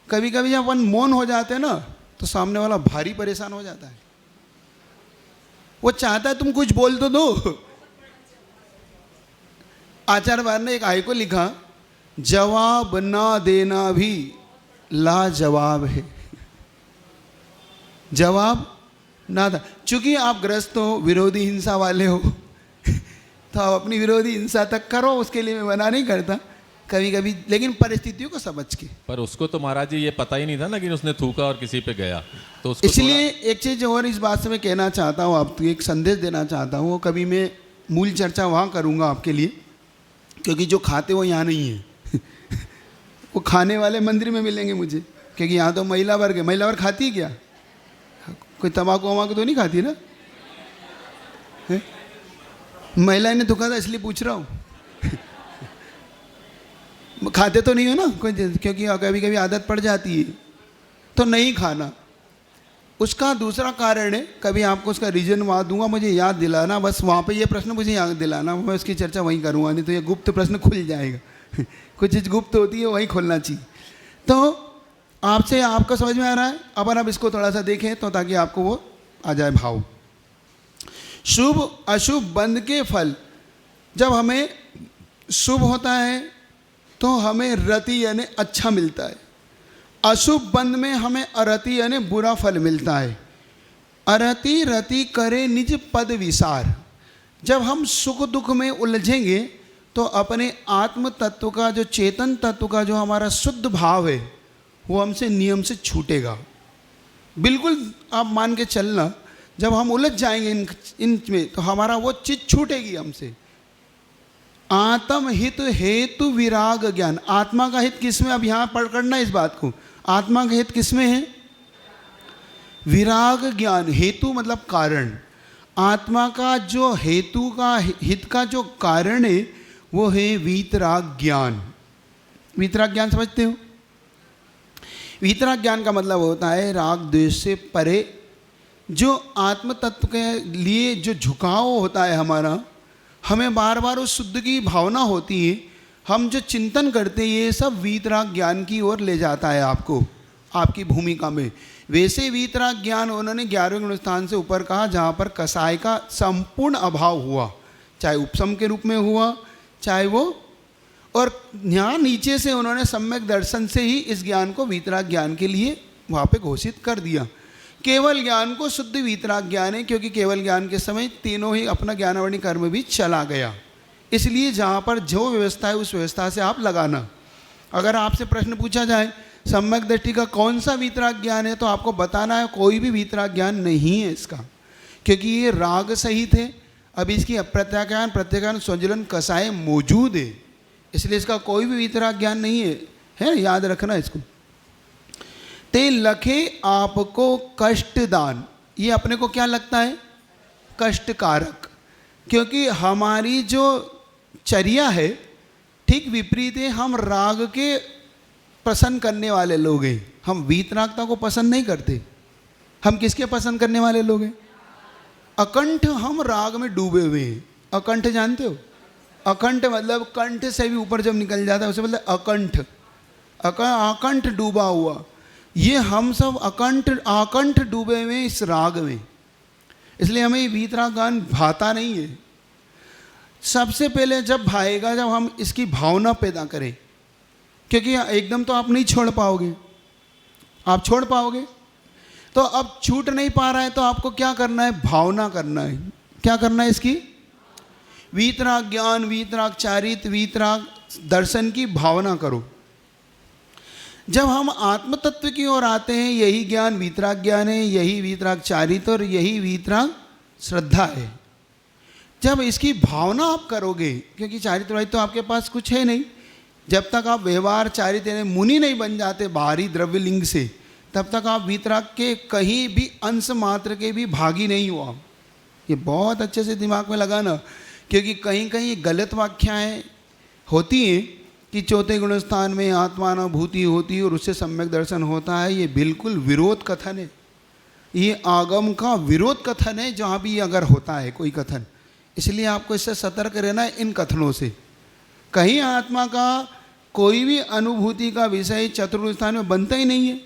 कभी कभी जब अपन मौन हो जाते हैं ना, तो सामने वाला भारी परेशान हो जाता है, वो चाहता है तुम कुछ बोल तो दो। आचार्य वार ने एक आय को लिखा, जवाब ना देना भी लाजवाब है। जवाब ना था, चूंकि आप ग्रस्त हो, विरोधी हिंसा वाले हो, तो आप अपनी विरोधी हिंसा तक करो, उसके लिए मैं मना नहीं करता कभी कभी, लेकिन परिस्थितियों को समझ के। पर उसको तो महाराज जी ये पता ही नहीं था ना कि उसने थूका और किसी पे गया, तो उसको इसलिए एक चीज़ और इस बात से मैं कहना चाहता हूँ, आपको एक संदेश देना चाहता हूँ। कभी मैं मूल चर्चा वहाँ करूँगा आपके लिए, क्योंकि जो खाते वो यहाँ नहीं है। वो खाने वाले मंदिर में मिलेंगे मुझे, क्योंकि यहाँ तो महिला वर्ग है। महिला वर्ग खाती है क्या? कोई तम्बाकू वमाकू तो नहीं खाती ना? महिला ने धोखा था इसलिए पूछ रहा हूँ। खाते तो नहीं हो ना कोई, क्योंकि कभी कभी आदत पड़ जाती है तो नहीं खाना। उसका दूसरा कारण है, कभी आपको उसका रीजन वहाँ दूंगा, मुझे याद दिलाना, बस वहाँ पे ये प्रश्न मुझे याद दिलाना, मैं उसकी चर्चा वहीं करूँगा, नहीं तो ये गुप्त प्रश्न खुल जाएगा। कुछ चीज़ गुप्त होती है वहीं खोलना चाहिए। तो आपसे आपको समझ में आ रहा है? अपन अब इसको थोड़ा सा देखें तो ताकि आपको वो आ जाए भाव। शुभ अशुभ बंध के फल, जब हमें शुभ होता है तो हमें रति यानी अच्छा मिलता है, अशुभ बंध में हमें अरति यानी बुरा फल मिलता है। अरति रति करे निज पद विसार, जब हम सुख दुख में उलझेंगे तो अपने आत्म तत्व का, जो चेतन तत्व का जो हमारा शुद्ध भाव है, वो हमसे नियम से छूटेगा। बिल्कुल आप मान के चलना, जब हम उलझ जाएंगे इन में तो हमारा वो चीज़ छूटेगी हमसे। आत्म हित हेतु विराग ज्ञान, आत्मा का हित किसमें? अब यहाँ पकड़ना इस बात को, आत्मा का हित किसमें है? विराग ज्ञान। हेतु मतलब कारण, आत्मा का जो हेतु का हित का जो कारण है वो है वीतराग ज्ञान। वीतराग ज्ञान समझते हो? वीतराग ज्ञान का मतलब होता है राग द्वेष से परे, जो आत्म तत्व के लिए जो झुकाव होता है हमारा, हमें बार बार उस शुद्ध की भावना होती है, हम जो चिंतन करते हैं, ये सब वीतराग ज्ञान की ओर ले जाता है आपको, आपकी भूमिका में। वैसे वीतराग ज्ञान उन्होंने 11वें गुणस्थान से ऊपर कहा, जहाँ पर कसाय का संपूर्ण अभाव हुआ, चाहे उपशम के रूप में हुआ, चाहे वो, और यहाँ नीचे से उन्होंने सम्यक दर्शन से ही इस ज्ञान को वीतराग ज्ञान के लिए वहाँ पे घोषित कर दिया। केवल ज्ञान को शुद्ध वीतराग ज्ञान है, क्योंकि केवल ज्ञान के समय तीनों ही अपना ज्ञानावणी कर्म भी चला गया। इसलिए जहाँ पर जो व्यवस्था है उस व्यवस्था से आप लगाना। अगर आपसे प्रश्न पूछा जाए सम्यक दृष्टि का कौन सा वीतराग ज्ञान है, तो आपको बताना है कोई भी वीतराग ज्ञान नहीं है इसका, क्योंकि ये राग सहित है। अभी इसकी अप्रत्याख्यान प्रत्याख्यान स्वजलन कसाय मौजूद है, इसलिए इसका कोई भी वीतराग ज्ञान नहीं है, याद रखना इसको। ते लखे आपको कष्ट दान, ये अपने को क्या लगता है? कष्टकारक, क्योंकि हमारी जो चर्या है ठीक विपरीत है। हम राग के पसंद करने वाले लोग हैं, हम वीतरागता को पसंद नहीं करते। हम किसके पसंद करने वाले लोग हैं? अकंठ हम राग में डूबे हुए हैं। अकंठ जानते हो? अकंठ मतलब कंठ से भी ऊपर जब निकल जाता है उसे बोलते अकंठ, अकंठ डूबा हुआ। ये हम सब अकंठ डूबे हुए इस राग में, इसलिए हमें ये वीतराग गान भाता नहीं है। सबसे पहले जब भाएगा जब हम इसकी भावना पैदा करें, क्योंकि एकदम तो आप नहीं छोड़ पाओगे। आप छोड़ पाओगे तो अब छूट नहीं पा रहा है तो आपको क्या करना है, भावना करना है। क्या करना है इसकी, वीतराग ज्ञान, वीतराग चारित, वीतराग दर्शन की भावना करो। जब हम आत्म तत्व की ओर आते हैं यही ज्ञान वीतराग ज्ञान है, यही वीतराग चारित और यही वीतराग श्रद्धा है। जब इसकी भावना आप करोगे, क्योंकि चारित्र वारित्र तो आपके पास कुछ है नहीं, जब तक आप व्यवहार चारित्र यानी मुनि नहीं बन जाते बाहरी द्रव्य लिंग से, तब तक आप वीतराग के कहीं भी अंश मात्र के भी भागी नहीं हो आप। ये बहुत अच्छे से दिमाग में लगाना, क्योंकि कहीं कहीं गलत व्याख्याएं होती हैं कि चौथे गुण स्थान में आत्मानुभूति होती है और उससे सम्यक दर्शन होता है। ये बिल्कुल विरोध कथन है, ये आगम का विरोध कथन है जहाँ भी अगर होता है कोई कथन। इसलिए आपको इससे सतर्क रहना है इन कथनों से। कहीं आत्मा का कोई भी अनुभूति का विषय चतुर्थ स्थान में बनता ही नहीं है।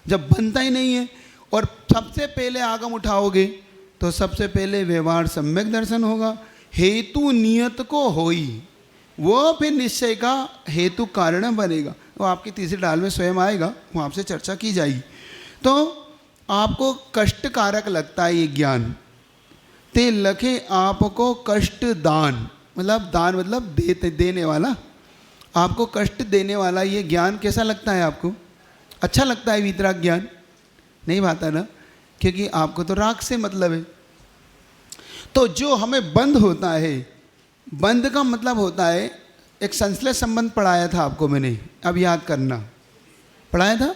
जब बनता ही नहीं है और सबसे पहले आगम उठाओगे तो सबसे पहले व्यवहार सम्यक दर्शन होगा। हेतु नियत को होई, वो फिर निश्चय का हेतु कारण बनेगा। वो आपकी तीसरी डाल में स्वयं आएगा, वो आपसे चर्चा की जाएगी। तो आपको कष्टकारक लगता है ये ज्ञान, ते लखे आपको कष्ट दान, मतलब दान मतलब देने वाला, आपको कष्ट देने वाला ये ज्ञान कैसा लगता है आपको? अच्छा लगता है वीतराग ज्ञान? नहीं भाता ना, क्योंकि आपको तो राग से मतलब है। तो जो हमें बंध होता है, बंध का मतलब होता है, एक संश्लेष संबंध पढ़ाया था आपको मैंने, अब याद करना, पढ़ाया था।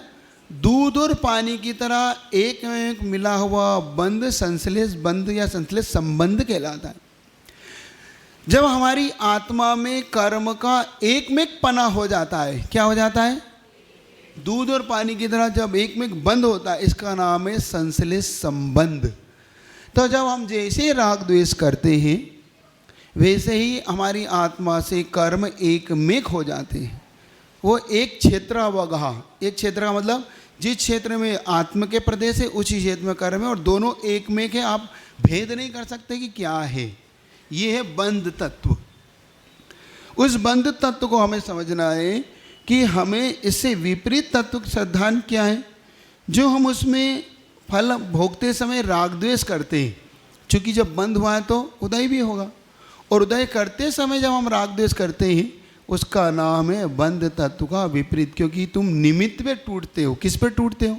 दूध और पानी की तरह एक में एक मिला हुआ बंध संश्लेष बंध या संश्लेष संबंध कहलाता है। जब हमारी आत्मा में कर्म का एक में एक पना हो जाता है, क्या हो जाता है? दूध और पानी की तरह जब एक में एक बंध होता है, इसका नाम है संश्लेष संबंध। तो जब हम जैसे राग द्वेष करते हैं वैसे ही हमारी आत्मा से कर्म एक मेक हो जाते हैं। वो एक क्षेत्र अवगाह, एक क्षेत्र का मतलब जिस क्षेत्र में आत्म के प्रदेश है उसी क्षेत्र में कर्म है, और दोनों एक मेक है। आप भेद नहीं कर सकते कि क्या है। ये है बंध तत्व। उस बंध तत्व को हमें समझना है कि हमें इससे विपरीत तत्व का सिद्धांत क्या है, जो हम उसमें फल भोगते समय राग द्वेष करते हैं। चूँकि जब बंध हुआ है तो उदय भी होगा, और उदय करते समय जब हम राग द्वेष करते हैं उसका नाम है बंध तत्व का विपरीत। क्योंकि तुम निमित्त पे टूटते हो। किस पे टूटते हो?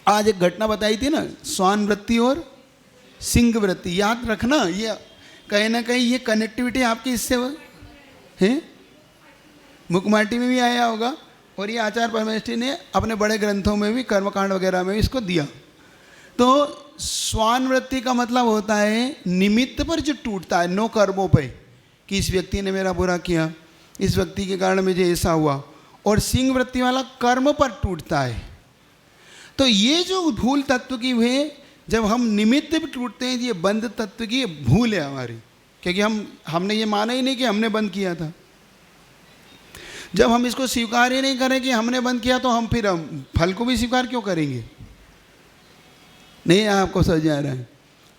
आज एक घटना बताई थी ना, स्वान वृत्ति और सिंह वृत्ति, याद रखना। ये कहीं ना कहीं ये कनेक्टिविटी आपकी इससे है। मुकमाटी में भी आया होगा, और ये आचार्य परमेष्ठी ने अपने बड़े ग्रंथों में भी कर्मकांड वगैरह में भी इसको दिया। तो स्वान वृत्ति का मतलब होता है निमित्त पर जो टूटता है, नो कर्मों पे, कि इस व्यक्ति ने मेरा बुरा किया, इस व्यक्ति के कारण मुझे ऐसा हुआ। और सिंह वृत्ति वाला कर्म पर टूटता है। तो ये जो भूल तत्व की हुए, जब हम निमित्त पे टूटते हैं, ये बंध तत्व की भूल है हमारी। क्योंकि हमने ये माना ही नहीं कि हमने बंद किया था। जब हम इसको स्वीकार ही नहीं करें कि हमने बंद किया, तो हम फिर फल को भी स्वीकार क्यों करेंगे? नहीं, आपको समझ आ रहा है।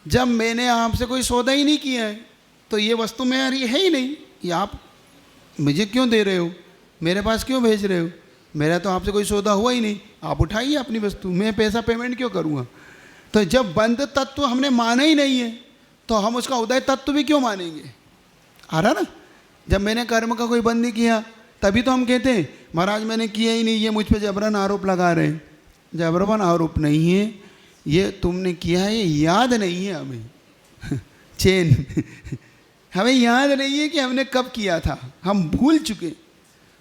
जब मैंने आपसे कोई सौदा ही नहीं किया है तो ये वस्तु मेरी है ही नहीं। ये आप मुझे क्यों दे रहे हो, मेरे पास क्यों भेज रहे हो? मेरा तो आपसे कोई सौदा हुआ ही नहीं, आप उठाइए अपनी वस्तु, मैं पैसा पेमेंट क्यों करूँगा? तो जब बंध तत्व हमने माना ही नहीं है तो हम उसका उदय तत्व भी क्यों मानेंगे? आ रहा ना? जब मैंने कर्म का कोई बंद नहीं किया तभी तो हम कहते हैं महाराज मैंने किया ही नहीं, ये मुझ पर जबरन आरोप लगा रहे हैं। जबरन आरोप नहीं है, ये तुमने किया है, ये याद नहीं है हमें। चैन हमें याद नहीं है कि हमने कब किया था, हम भूल चुके,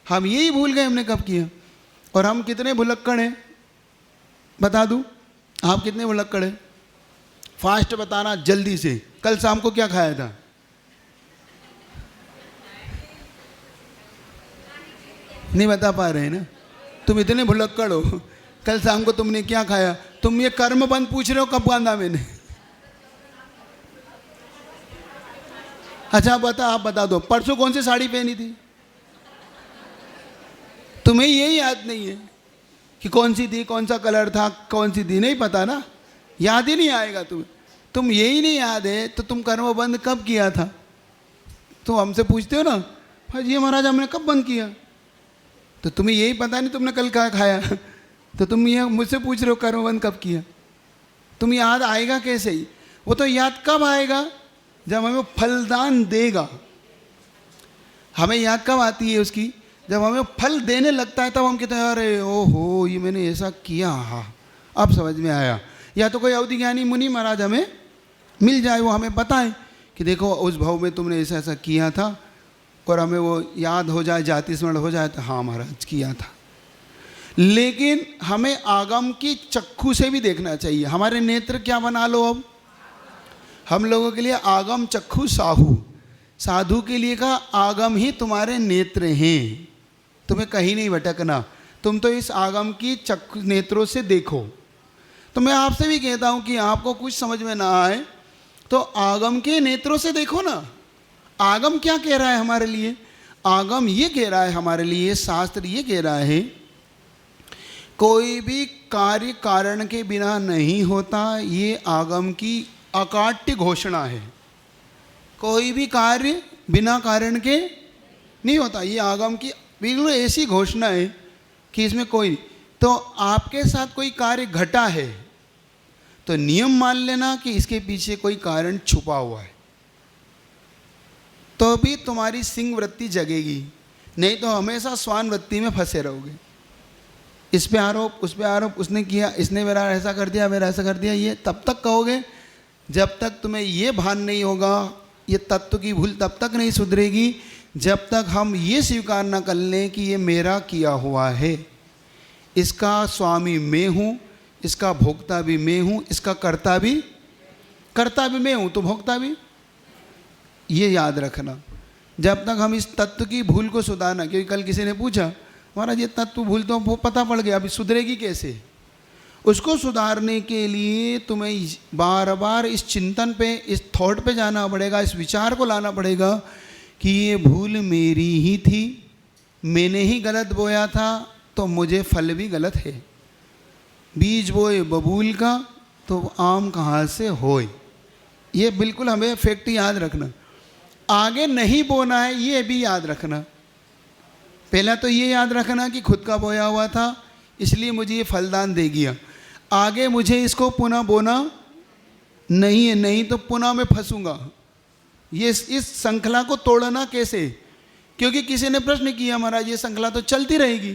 हम यही भूल गए हमने कब किया। और हम कितने भुलक्कड़ हैं बता दूं? आप कितने भुलक्कड़ हैं? फास्ट बताना जल्दी से। कल शाम को क्या खाया था? नहीं बता पा रहे हैं ना? तुम इतने भुलक्कड़ हो, कल शाम को तुमने क्या खाया? तुम ये कर्म बंद पूछ रहे हो कब बांधा मैंने? अच्छा आप बता दो, परसों कौन सी साड़ी पहनी थी? तुम्हें यही याद नहीं है कि कौन सी थी, कौन सा कलर था, कौन सी थी, नहीं पता ना, याद ही नहीं आएगा तुम्हें। तुम यही नहीं याद है तो तुम कर्म बंद कब किया था? तो हमसे पूछते हो ना, भाई ये महाराज हमने कब बंद किया? तो तुम्हें यही पता नहीं तुमने कल क्या खाया। तो तुम ये मुझसे पूछ रहे हो कर्म बंद कब किया? तुम याद आएगा कैसे ही? वो तो याद कब आएगा? जब हमें फलदान देगा। हमें याद कब आती है उसकी? जब हमें फल देने लगता है तब हम कहते हैं अरे ओहो ये मैंने ऐसा किया, हाँ अब समझ में आया। या तो कोई अवधि ज्ञानी मुनि महाराज हमें मिल जाए, वो हमें बताएं कि देखो उस भाव में तुमने ऐसा ऐसा किया था, और हमें वो याद हो जाए, जाति स्मरण हो जाए तो हाँ महाराज किया था। लेकिन हमें आगम की चक्षु से भी देखना चाहिए। हमारे नेत्र क्या बना लो अब? हम लोगों के लिए आगम चक्षु साहू, साधु के लिए का आगम ही तुम्हारे नेत्र हैं। तुम्हें कहीं नहीं भटकना, तुम तो इस आगम की चक्षु नेत्रों से देखो। तो मैं आपसे भी कहता हूँ कि आपको कुछ समझ में ना आए तो आगम के नेत्रों से देखो ना। आगम क्या कह रहा है हमारे लिए? आगम ये कह रहा है हमारे लिए, शास्त्र ये कह रहा है कोई भी कार्य कारण के बिना नहीं होता। ये आगम की अकाट्य घोषणा है। कोई भी कार्य बिना कारण के नहीं होता, ये आगम की बिल्कुल ऐसी घोषणा है कि इसमें कोई, तो आपके साथ कोई कार्य घटा है तो नियम मान लेना कि इसके पीछे कोई कारण छुपा हुआ है, तो भी तुम्हारी सिंह वृत्ति जगेगी, नहीं तो हमेशा स्वान वृत्ति में फंसे रहोगे। इस पे आरोप, उस पे आरोप, उसने किया, इसने मेरा ऐसा कर दिया, मेरा ऐसा कर दिया, ये तब तक कहोगे जब तक तुम्हें ये भान नहीं होगा, ये तत्व की भूल तब तक नहीं सुधरेगी जब तक हम ये स्वीकार न कर लें कि ये मेरा किया हुआ है, इसका स्वामी मैं हूँ, इसका भोक्ता भी मैं हूँ, इसका कर्ता भी मैं हूँ, तो भोक्ता भी। ये याद रखना। जब तक हम इस तत्व की भूल को सुधारना, क्योंकि कल किसी ने पूछा महाराज ये तत्व भूल तो वो पता पड़ गया, अभी सुधरेगी कैसे? उसको सुधारने के लिए तुम्हें बार बार इस चिंतन पे, इस थॉट पे जाना पड़ेगा, इस विचार को लाना पड़ेगा कि ये भूल मेरी ही थी, मैंने ही गलत बोया था तो मुझे फल भी गलत है। बीज बोए बबूल का तो आम कहाँ से होए। ये बिल्कुल हमें फैक्ट याद रखना। आगे नहीं बोना है ये भी याद रखना। पहला तो ये याद रखना कि खुद का बोया हुआ था इसलिए मुझे ये फलदान दे गया, आगे मुझे इसको पुनः बोना नहीं है, नहीं तो पुनः मैं फंसूंगा। ये इस श्रृंखला को तोड़ना कैसे? क्योंकि किसी ने प्रश्न किया महाराज ये श्रृंखला तो चलती रहेगी,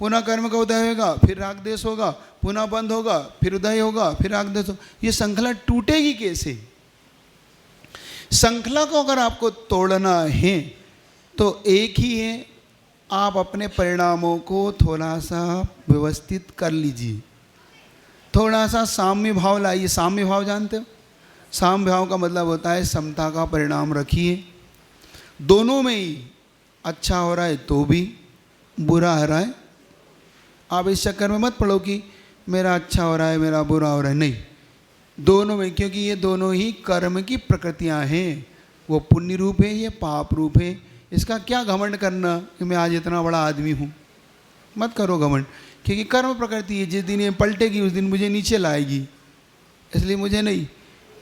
पुनः कर्म का उदय होगा, फिर राग द्वेष होगा, पुनः बंद होगा, फिर उदय होगा, फिर राग द्वेष होगा, ये श्रृंखला टूटेगी कैसे? श्रृंखला को अगर आपको तोड़ना है तो एक ही है, आप अपने परिणामों को थोड़ा सा व्यवस्थित कर लीजिए, थोड़ा सा साम्य भाव लाइए। साम्य भाव जानते हो? साम्य भाव का मतलब होता है समता का परिणाम रखिए, दोनों में ही अच्छा हो रहा है तो भी, बुरा हो रहा है, आप इस चक्कर में मत पड़ो कि मेरा अच्छा हो रहा है मेरा बुरा हो रहा है, नहीं, दोनों में, क्योंकि ये दोनों ही कर्म की प्रकृतियां हैं। वो पुण्य रूप है, ये पाप रूप है। इसका क्या घमंड करना कि मैं आज इतना बड़ा आदमी हूँ, मत करो घमंड, क्योंकि कर्म प्रकृति है, जिस दिन ये पलटेगी उस दिन मुझे नीचे लाएगी, इसलिए मुझे नहीं।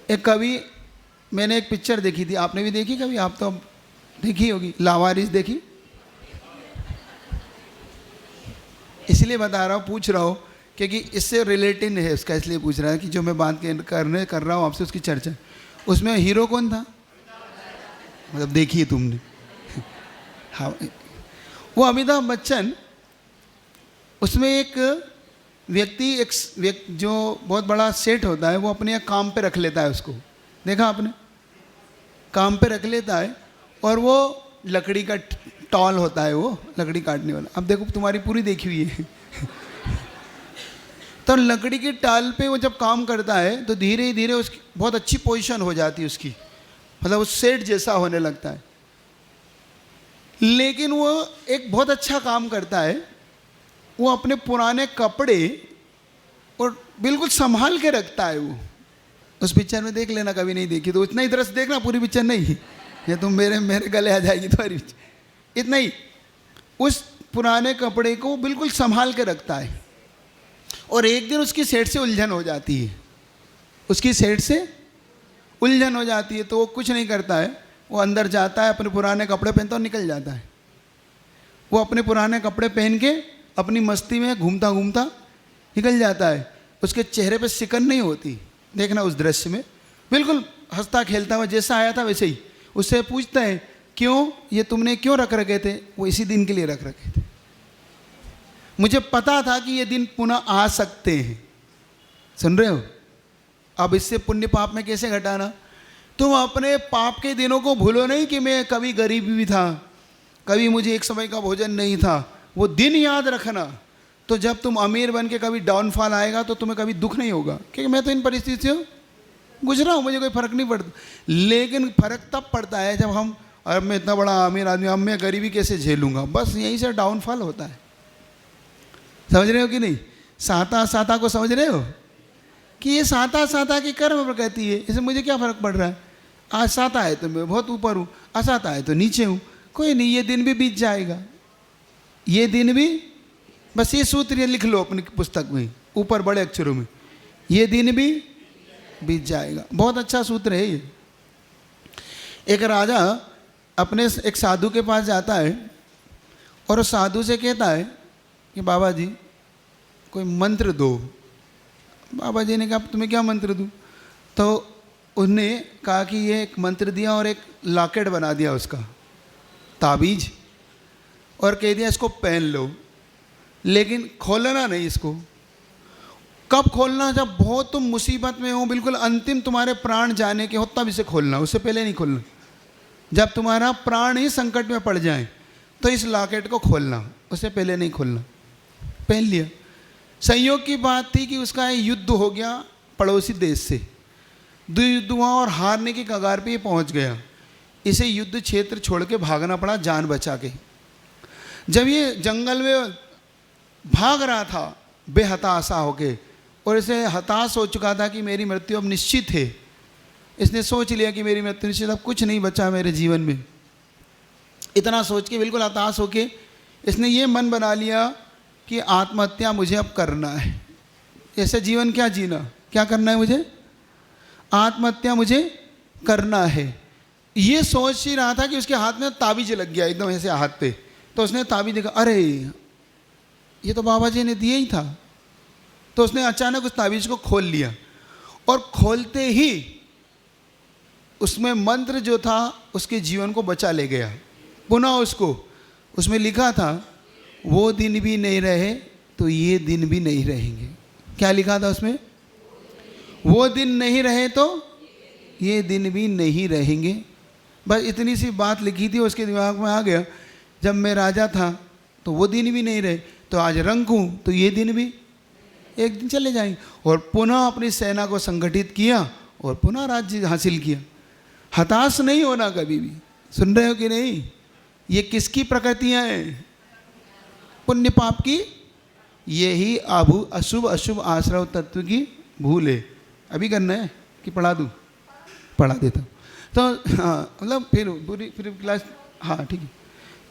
एक कभी मैंने एक पिक्चर देखी थी, आपने भी देखी कभी? आप तो देखी होगी, लावारिस देखी? इसलिए बता रहा हूँ, पूछ रहा हूँ क्योंकि इससे रिलेटेड है उसका, इसलिए पूछ रहा है कि जो मैं बात कर रहा हूँ आपसे उसकी चर्चा। उसमें हीरो कौन था? मतलब देखिए तुमने? हाँ, वो अमिताभ बच्चन। उसमें एक व्यक्ति जो बहुत बड़ा सेठ होता है वो अपने काम पे रख लेता है उसको, देखा आपने? काम पे रख लेता है और वो लकड़ी का टॉल होता है, वो लकड़ी काटने वाला। अब देखो तुम्हारी पूरी देखी हुई है। तो लकड़ी की टाल पे वो जब काम करता है तो धीरे धीरे उसकी बहुत अच्छी पोजीशन हो जाती है उसकी, मतलब वो सेठ जैसा होने लगता है। लेकिन वो एक बहुत अच्छा काम करता है, वो अपने पुराने कपड़े और बिल्कुल संभाल के रखता है। वो उस पिक्चर में देख लेना, कभी नहीं देखी तो इतना ही तरह से देखना, पूरी पिक्चर नहीं। ये तुम मेरे गले आ जाएगी तुम्हारी। इतना ही, उस पुराने कपड़े को बिल्कुल संभाल के रखता है। और एक दिन उसकी सेठ से उलझन हो जाती है, उसकी सेठ से उलझन हो जाती है, तो वो कुछ नहीं करता है, वो अंदर जाता है, अपने पुराने कपड़े पहनता और निकल जाता है। वो अपने पुराने कपड़े पहन के अपनी मस्ती में घूमता घूमता निकल जाता है। उसके चेहरे पे सिकन नहीं होती, देखना उस दृश्य में, बिल्कुल हंसता खेलता हुआ जैसा आया था वैसे ही। उससे पूछता है, क्यों ये तुमने क्यों रख रखे थे? वो इसी दिन के लिए रख रखे थे, मुझे पता था कि ये दिन पुनः आ सकते हैं। सुन रहे हो? अब इससे पुण्य पाप में कैसे घटाना? तुम अपने पाप के दिनों को भूलो नहीं कि मैं कभी गरीब भी था, कभी मुझे एक समय का भोजन नहीं था। वो दिन याद रखना, तो जब तुम अमीर बन के कभी डाउनफॉल आएगा तो तुम्हें कभी दुख नहीं होगा, क्योंकि मैं तो इन परिस्थितियों से गुजरा हूँ, मुझे कोई फ़र्क नहीं पड़ता। लेकिन फ़र्क तब पड़ता है जब हम, अब मैं इतना बड़ा अमीर आदमी, अब मैं गरीबी कैसे झेलूँगा, बस यहीं से डाउनफॉल होता है। समझ रहे हो कि नहीं? साता साता को समझ रहे हो कि ये साता साता की कर्म प्रकृति है, इसमें मुझे क्या फ़र्क पड़ रहा है? आज साता है तो मैं बहुत ऊपर हूँ, असाता है तो नीचे हूँ, कोई नहीं, ये दिन भी बीत जाएगा, ये दिन भी। बस ये सूत्र ये लिख लो अपनी पुस्तक में ऊपर बड़े अक्षरों में, ये दिन भी बीत जाएगा। बहुत अच्छा सूत्र है ये। एक राजा अपने एक साधु के पास जाता है और उस साधु से कहता है कि बाबा जी कोई मंत्र दो। बाबा जी ने कहा तुम्हें क्या मंत्र दूँ? तो उन्होंने कहा कि ये एक मंत्र दिया और एक लॉकेट बना दिया उसका, ताबीज, और कह दिया इसको पहन लो, लेकिन खोलना नहीं इसको। कब खोलना? जब बहुत तुम मुसीबत में हो, बिल्कुल अंतिम तुम्हारे प्राण जाने के हो, तब इसे खोलना, उससे पहले नहीं खोलना। जब तुम्हारा प्राण ही संकट में पड़ जाए तो इस लॉकेट को खोलना, उससे पहले नहीं खोलना। पहन लिया। संयोग की बात थी कि उसका युद्ध हो गया पड़ोसी देश से, युद्ध हुआ और हारने की कगार पे ये पहुंच गया। इसे युद्ध क्षेत्र छोड़ के भागना पड़ा जान बचा के। जब ये जंगल में भाग रहा था बेहताशा होके, और इसे हताश हो चुका था कि मेरी मृत्यु अब निश्चित है, इसने सोच लिया कि मेरी मृत्यु निश्चित, अब कुछ नहीं बचा मेरे जीवन में। इतना सोच के बिल्कुल हताश होके इसने ये मन बना लिया कि आत्महत्या मुझे अब करना है। ऐसे जीवन क्या जीना, क्या करना है मुझे? आत्महत्या मुझे करना है। ये सोच ही रहा था कि उसके हाथ में ताबीज लग गया एकदम ऐसे हाथ पे। तो उसने ताबीज देखा, अरे ये तो बाबा जी ने दिया ही था। तो उसने अचानक उस ताबीज को खोल लिया, और खोलते ही उसमें मंत्र जो था उसके जीवन को बचा ले गया। पुनः उसमें लिखा था, वो दिन भी नहीं रहे तो ये दिन भी नहीं रहेंगे। क्या लिखा था उसमें? वो दिन नहीं रहे तो ये दिन भी नहीं रहेंगे। बस इतनी सी बात लिखी थी, उसके दिमाग में आ गया, जब मैं राजा था तो वो दिन भी नहीं रहे, तो आज रंक हूँ तो ये दिन भी एक दिन चले जाएंगे। और पुनः अपनी सेना को संगठित किया और पुनः राज्य हासिल किया। हताश नहीं होना कभी भी। सुन रहे हो कि नहीं? ये किसकी प्रकृतियाँ हैं? पुण्य पाप की। यही अशुभ अशुभ आश्रव तत्व की भूल है। अभी करना है कि पढ़ा दूँ? पढ़ा देता हूँ। तो हाँ, मतलब फिर क्लास, हाँ ठीक है,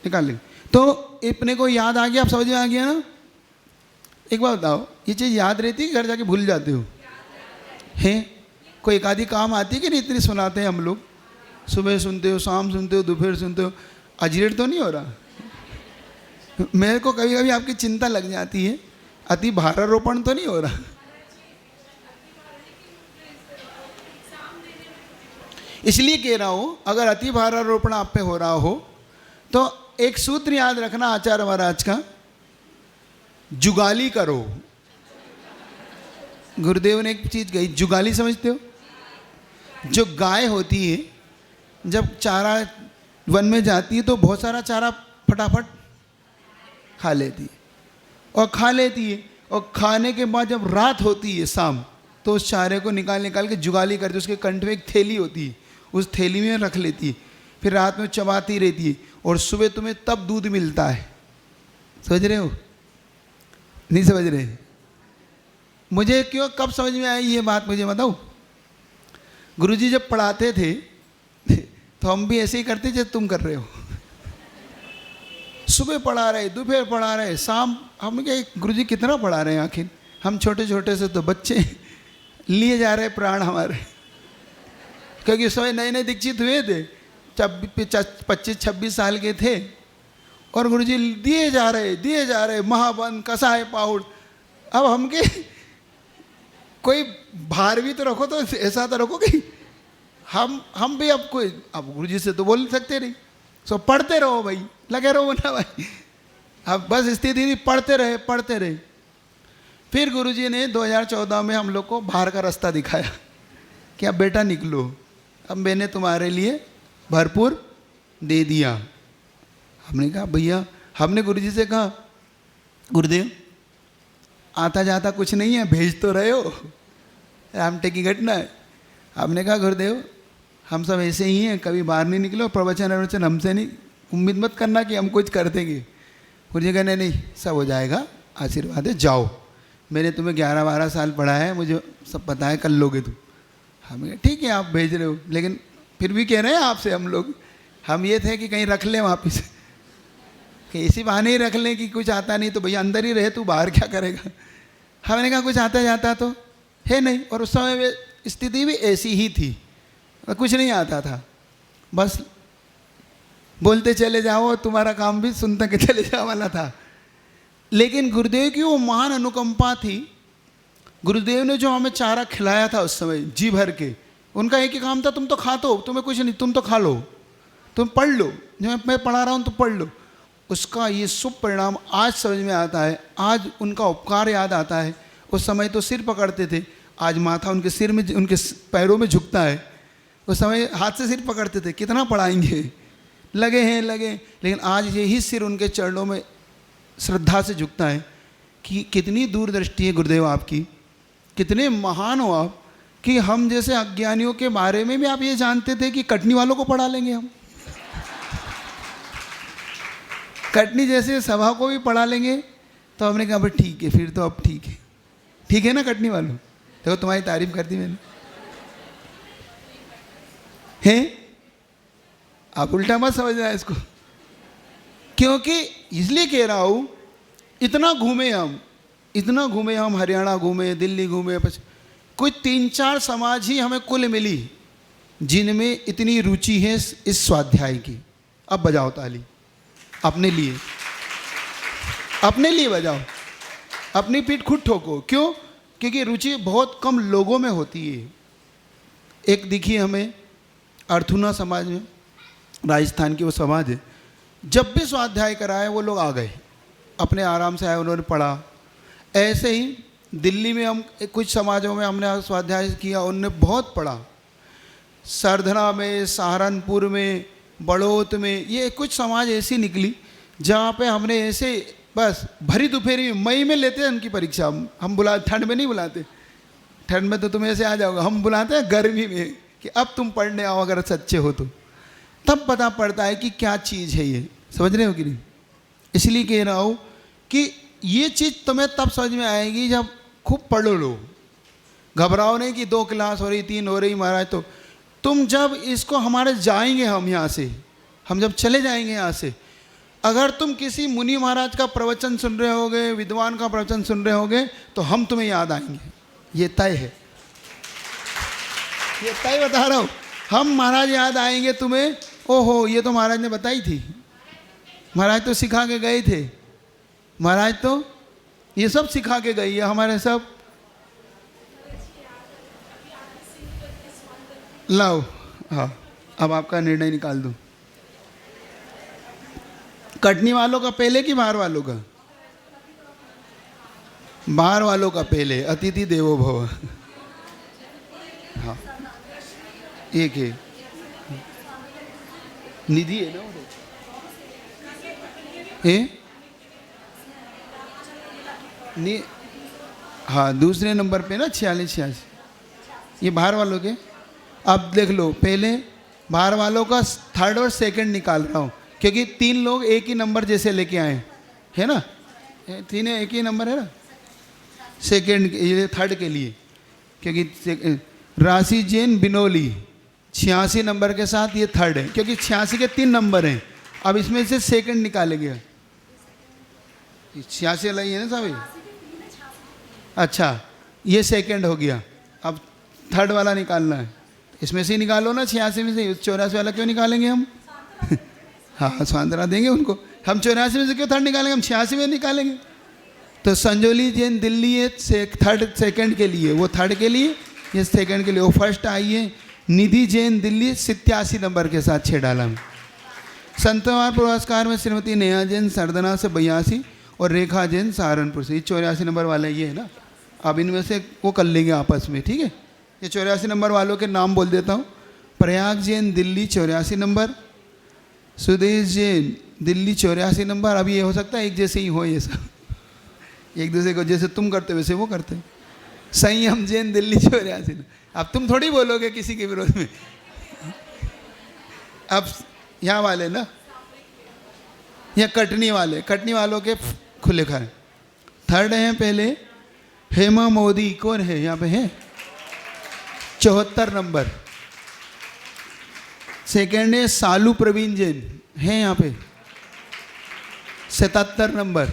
निकाल लेंगे। तो अपने को याद आ गया, आप समझ में आ गया ना? एक बात बताओ, ये चीज़ याद रहती है कि घर जाके भूल जाते हो? हैं? कोई एक आधी काम आती है कि नहीं? इतनी सुनाते हैं हम लोग, सुबह सुनते हो, शाम सुनते हो, दोपहर सुनते हो, अजीरेट तो नहीं हो रहा? मेरे को कभी कभी आपकी चिंता लग जाती है, अति भारारोपण तो नहीं हो रहा? इसलिए कह रहा हूँ, अगर अति भारारोपण आप पे हो रहा हो तो एक सूत्र याद रखना आचार्य महाराज का, जुगाली करो। गुरुदेव ने एक चीज कही, जुगाली समझते हो? जो गाय होती है जब चारा वन में जाती है तो बहुत सारा चारा फटाफट खा लेती है, और खाने के बाद जब रात होती है शाम, तो उस चारे को निकाल के जुगाली करती है। उसके कंठ में एक थैली होती है, उस थैली में रख लेती है, फिर रात में चबाती रहती है, और सुबह तुम्हें तब दूध मिलता है। समझ रहे हो? नहीं समझ रहे? मुझे क्यों, कब समझ में आई ये बात मुझे बताओ? गुरुजी जब पढ़ाते थे तो हम भी ऐसे ही करते जैसे तुम कर रहे हो। सुबह पढ़ा रहे, दोपहर पढ़ा रहे, शाम। हम क्या गुरुजी कितना पढ़ा रहे हैं आखिर? हम छोटे छोटे से तो बच्चे लिए जा रहे प्राण हमारे, क्योंकि सोए नए नए दीक्षित हुए थे, 25-26 साल के थे, और गुरुजी दिए जा रहे महाबंद कसाय पाहुड़। अब हमके कोई भार भी तो रखो, तो ऐसा तो रखो कि हम भी अब गुरुजी से तो बोल सकते नहीं, सो पढ़ते रहो भाई, लगे रहो ना भाई। अब बस स्थिति थी, पढ़ते रहे। फिर गुरुजी ने 2014 में हम लोग को बाहर का रास्ता दिखाया कि अब बेटा निकलो, अब मैंने तुम्हारे लिए भरपूर दे दिया। हमने कहा भैया, हमने गुरुजी से कहा गुरुदेव आता जाता कुछ नहीं है, भेज तो रहे हो, रामटे की घटना है। हमने कहा गुरुदेव हम सब ऐसे ही हैं, कभी बाहर नहीं निकलो, प्रवचन हमसे नहीं, उम्मीद मत करना कि हम कुछ कर देंगे। गुरुजी कहने नहीं, सब हो जाएगा, आशीर्वाद है, जाओ, मैंने तुम्हें 11-12 साल पढ़ाया है, मुझे सब पता है, कर लोगे तुम। हमें कहा ठीक है आप भेज रहे हो, लेकिन फिर भी कह रहे हैं आपसे हम ये थे कि कहीं रख लें वापिस, कि इसी बहाने ही रख लें कि कुछ आता नहीं तो भैया अंदर ही रहे, तू बाहर क्या करेगा। हमने कहा कुछ आता जाता तो है नहीं, और उस समय स्थिति भी ऐसी ही थी, कुछ नहीं आता था, बस बोलते चले जाओ, तुम्हारा काम भी सुनते के चले जाओ वाला था। लेकिन गुरुदेव की वो महान अनुकंपा थी, गुरुदेव ने जो हमें चारा खिलाया था उस समय जी भर के, उनका एक ही काम था, तुम तो खाते हो, तुम्हें कुछ नहीं, तुम तो खा लो, तुम पढ़ लो, जो मैं पढ़ा रहा हूँ तो पढ़ लो। उसका ये शुभ परिणाम आज समझ में आता है, आज उनका उपकार याद आता है। उस समय तो सिर पकड़ते थे, आज माथा उनके सिर में, उनके पैरों में झुकता है। उस समय हाथ से सिर पकड़ते थे, कितना पढ़ाएंगे, लगे हैं, लेकिन आज यही सिर उनके चरणों में श्रद्धा से झुकता है कि कितनी दूरदृष्टि है गुरुदेव आपकी, कितने महान हो आप, कि हम जैसे अज्ञानियों के बारे में भी आप ये जानते थे कि कटनी वालों को पढ़ा लेंगे हम, कटनी जैसे सभा को भी पढ़ा लेंगे। तो हमने कहा भाई ठीक है, फिर तो अब ठीक है ना कटनी वालों, देखो तुम्हारी तारीफ कर दी मैंने, हैं? आप उल्टा मत समझना इसको, क्योंकि इसलिए कह रहा हूँ, इतना घूमे हम, हरियाणा घूमे, दिल्ली घूमे, कोई 3-4 समाज ही हमें कुल मिली जिनमें इतनी रुचि है इस स्वाध्याय की। अब बजाओ ताली अपने लिए बजाओ, अपनी पीठ खुद ठोको। क्यों? क्योंकि रुचि बहुत कम लोगों में होती है। एक दिखी हमें अर्थुना समाज में, राजस्थान की वो समाज है, जब भी स्वाध्याय कराए वो लोग आ गए, अपने आराम से आए, उन्होंने पढ़ा। ऐसे ही दिल्ली में हम कुछ समाजों में हमने स्वाध्याय किया, उनने बहुत पढ़ा। सरधना में, सहारनपुर में, बड़ौत में, ये कुछ समाज ऐसी निकली जहाँ पे हमने ऐसे बस भरी दोपहरी में, मई में लेते हैं उनकी परीक्षा, हम बुला, ठंड में नहीं बुलाते, ठंड में तो तुम ऐसे आ जाओगे, हम बुलाते हैं गर्मी में कि अब तुम पढ़ने आओ अगर सच्चे हो तो, तब पता पड़ता है कि क्या चीज़ है ये। समझ रहे हो कि नहीं? इसलिए कह रहा हूँ कि ये चीज़ तुम्हें तब समझ में आएगी जब खूब पढ़ लो। घबराओ नहीं कि 2 क्लास हो रही, 3 हो रही महाराज, तो तुम जब इसको, हमारे जाएंगे हम यहाँ से, हम जब चले जाएंगे यहाँ से, अगर तुम किसी मुनि महाराज का प्रवचन सुन रहे होगे, विद्वान का प्रवचन सुन रहे होगे, तो हम तुम्हें याद आएंगे, ये तय है, ये तय बता रहा हूँ। हम महाराज याद आएंगे तुम्हें, ओहो ये तो महाराज ने बताई थी, महाराज तो सिखा के गए थे, महाराज तो ये सब सिखा के गई है हमारे सब। लाओ, हाँ अब आपका निर्णय निकाल दूं। कटनी वालों का पहले कि बाहर वालों का? बाहर वालों का पहले, अतिथि देवो भव। हाँ एक है, निधि है ना वो, हाँ दूसरे नंबर पे ना 46-86, ये बाहर वालों के। अब देख लो, पहले बाहर वालों का थर्ड और सेकंड निकाल रहा हूँ, क्योंकि 3 लोग एक ही नंबर जैसे लेके आए है ना, 3 एक ही नंबर है ना सेकंड, ये थर्ड के लिए, क्योंकि राशि जैन बिनोली 86 नंबर के साथ ये थर्ड है, क्योंकि 86 के 3 नंबर हैं। अब इसमें से सेकंड निकालेंगे। 86 वाला ही है ना साहब? अच्छा, ये सेकंड हो गया। अब थर्ड वाला निकालना है, इसमें से ही निकालो ना, 86 में से। 84 वाला क्यों निकालेंगे हम? हाँ, सांत्वना देंगे उनको। हम 84 में से क्यों थर्ड निकालेंगे, हम 86 में निकालेंगे। तो संजोली जैन दिल्ली है थर्ड सेकंड के लिए, वो थर्ड के लिए, ये सेकंड के लिए। वो फर्स्ट आई है निधि जैन दिल्ली 87 नंबर के साथ 6 डाला में। संतवार पुरस्कार में श्रीमती नेहा जैन सरदना से 82 और रेखा जैन सहारनपुर से। 84 नंबर वाला ये है ना। अब इनमें से वो कर लेंगे आपस में, ठीक है। ये 84 नंबर वालों के नाम बोल देता हूँ। Prayag Jain Delhi 84 number, Sudesh Jain Delhi 84 number. अब ये हो सकता है एक जैसे ही हो ये सब, एक दूसरे को जैसे तुम करते वैसे वो करते। संयम जैन दिल्ली 84। अब तुम थोड़ी बोलोगे किसी के विरोध में। अब यहाँ वाले ना, या कटनी वाले, कटनी वालों के खुले खाए। थर्ड हैं पहले हेमा मोदी, कौन है यहाँ पे है? 74 नंबर। सेकेंड है सालू प्रवीण जैन, है यहाँ पे 77 नंबर।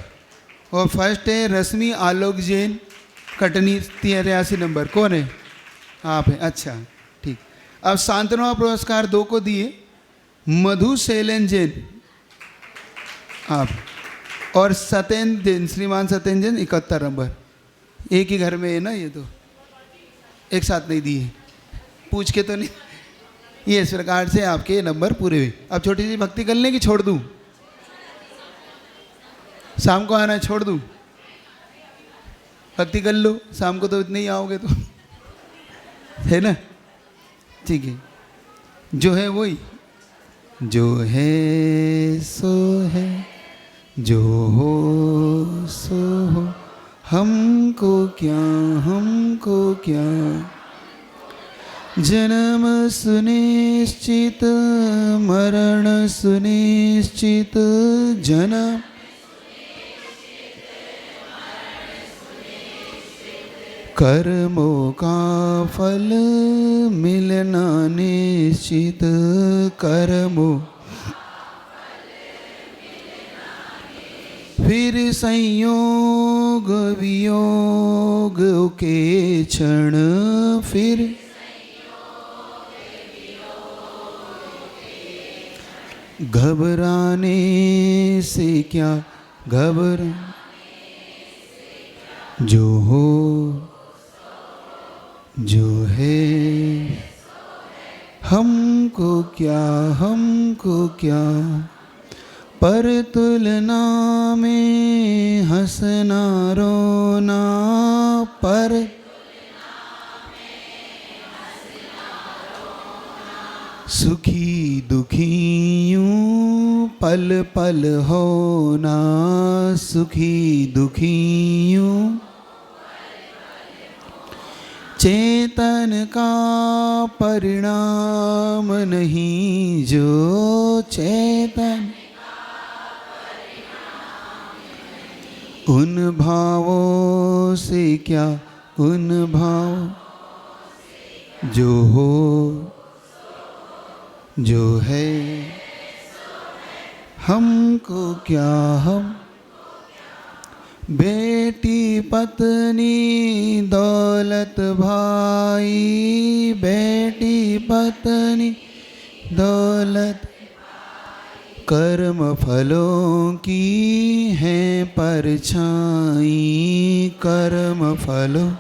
और फर्स्ट है रश्मि आलोक जैन कटनी 83 नंबर। कौन है? आप है। अच्छा, ठीक। अब सांत्वना पुरस्कार 2 को दिए मधु शैलेन जैन आप, और सत्येंद्र जैन, श्रीमान सत्येंद्र जैन 71 नंबर। एक ही घर में है ना ये, तो एक साथ नहीं दिए, पूछ के तो नहीं। ये इस प्रकार से आपके नंबर पूरे हुए। अब छोटी सी भक्ति कर लें कि छोड़ दूं? शाम को आना है, छोड़ दूं? भक्ति कर लो, शाम को तो इतने ही आओगे तो, है ना? ठीक है। जो है वही, जो है सो है, जो हो सो हो, हमको क्या जन्म सुनिश्चित मरण सुनिश्चित, जन्म कर्मों का फल मिलना निश्चित, कर्मों फिर संयोग वियोग के क्षण, फिर घबराने से क्या, जो हो जो है, हमको क्या पर तुलना में हंसना रोना, पर सुखी दुखी यूं पल पल होना, सुखी दुखी यूं चेतन का परिणाम नहीं, जो चेतन उन भावों से क्या, उन भाव जो हो जो है, हमको क्या, हम बेटी पत्नी दौलत भाई, बेटी पत्नी दौलत कर्म फलों की है परछाई, कर्म फलों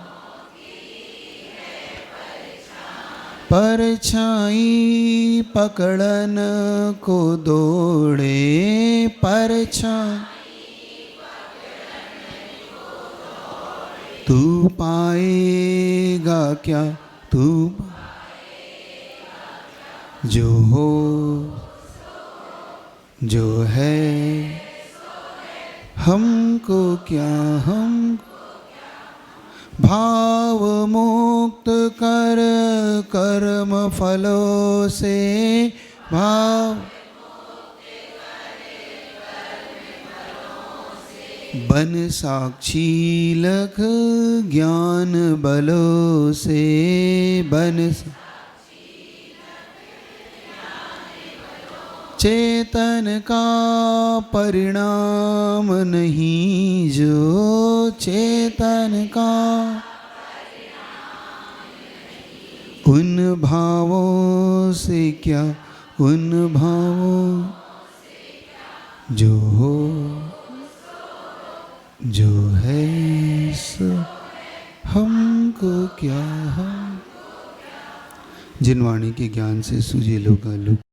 परछाई पकड़न को दौड़े, परछाई तू पाएगा क्या, तू जो हो जो है, हमको क्या, हम भाव मुक्त कर कर्म फलों से, भाव बन साक्षी लख ज्ञान बलों से, बन चेतन का परिणाम नहीं, जो चेतन का उन भावों से क्या, उन भावों जो हो, जो है सो हमको क्या, हम जिन वाणी के ज्ञान से सूझे लोग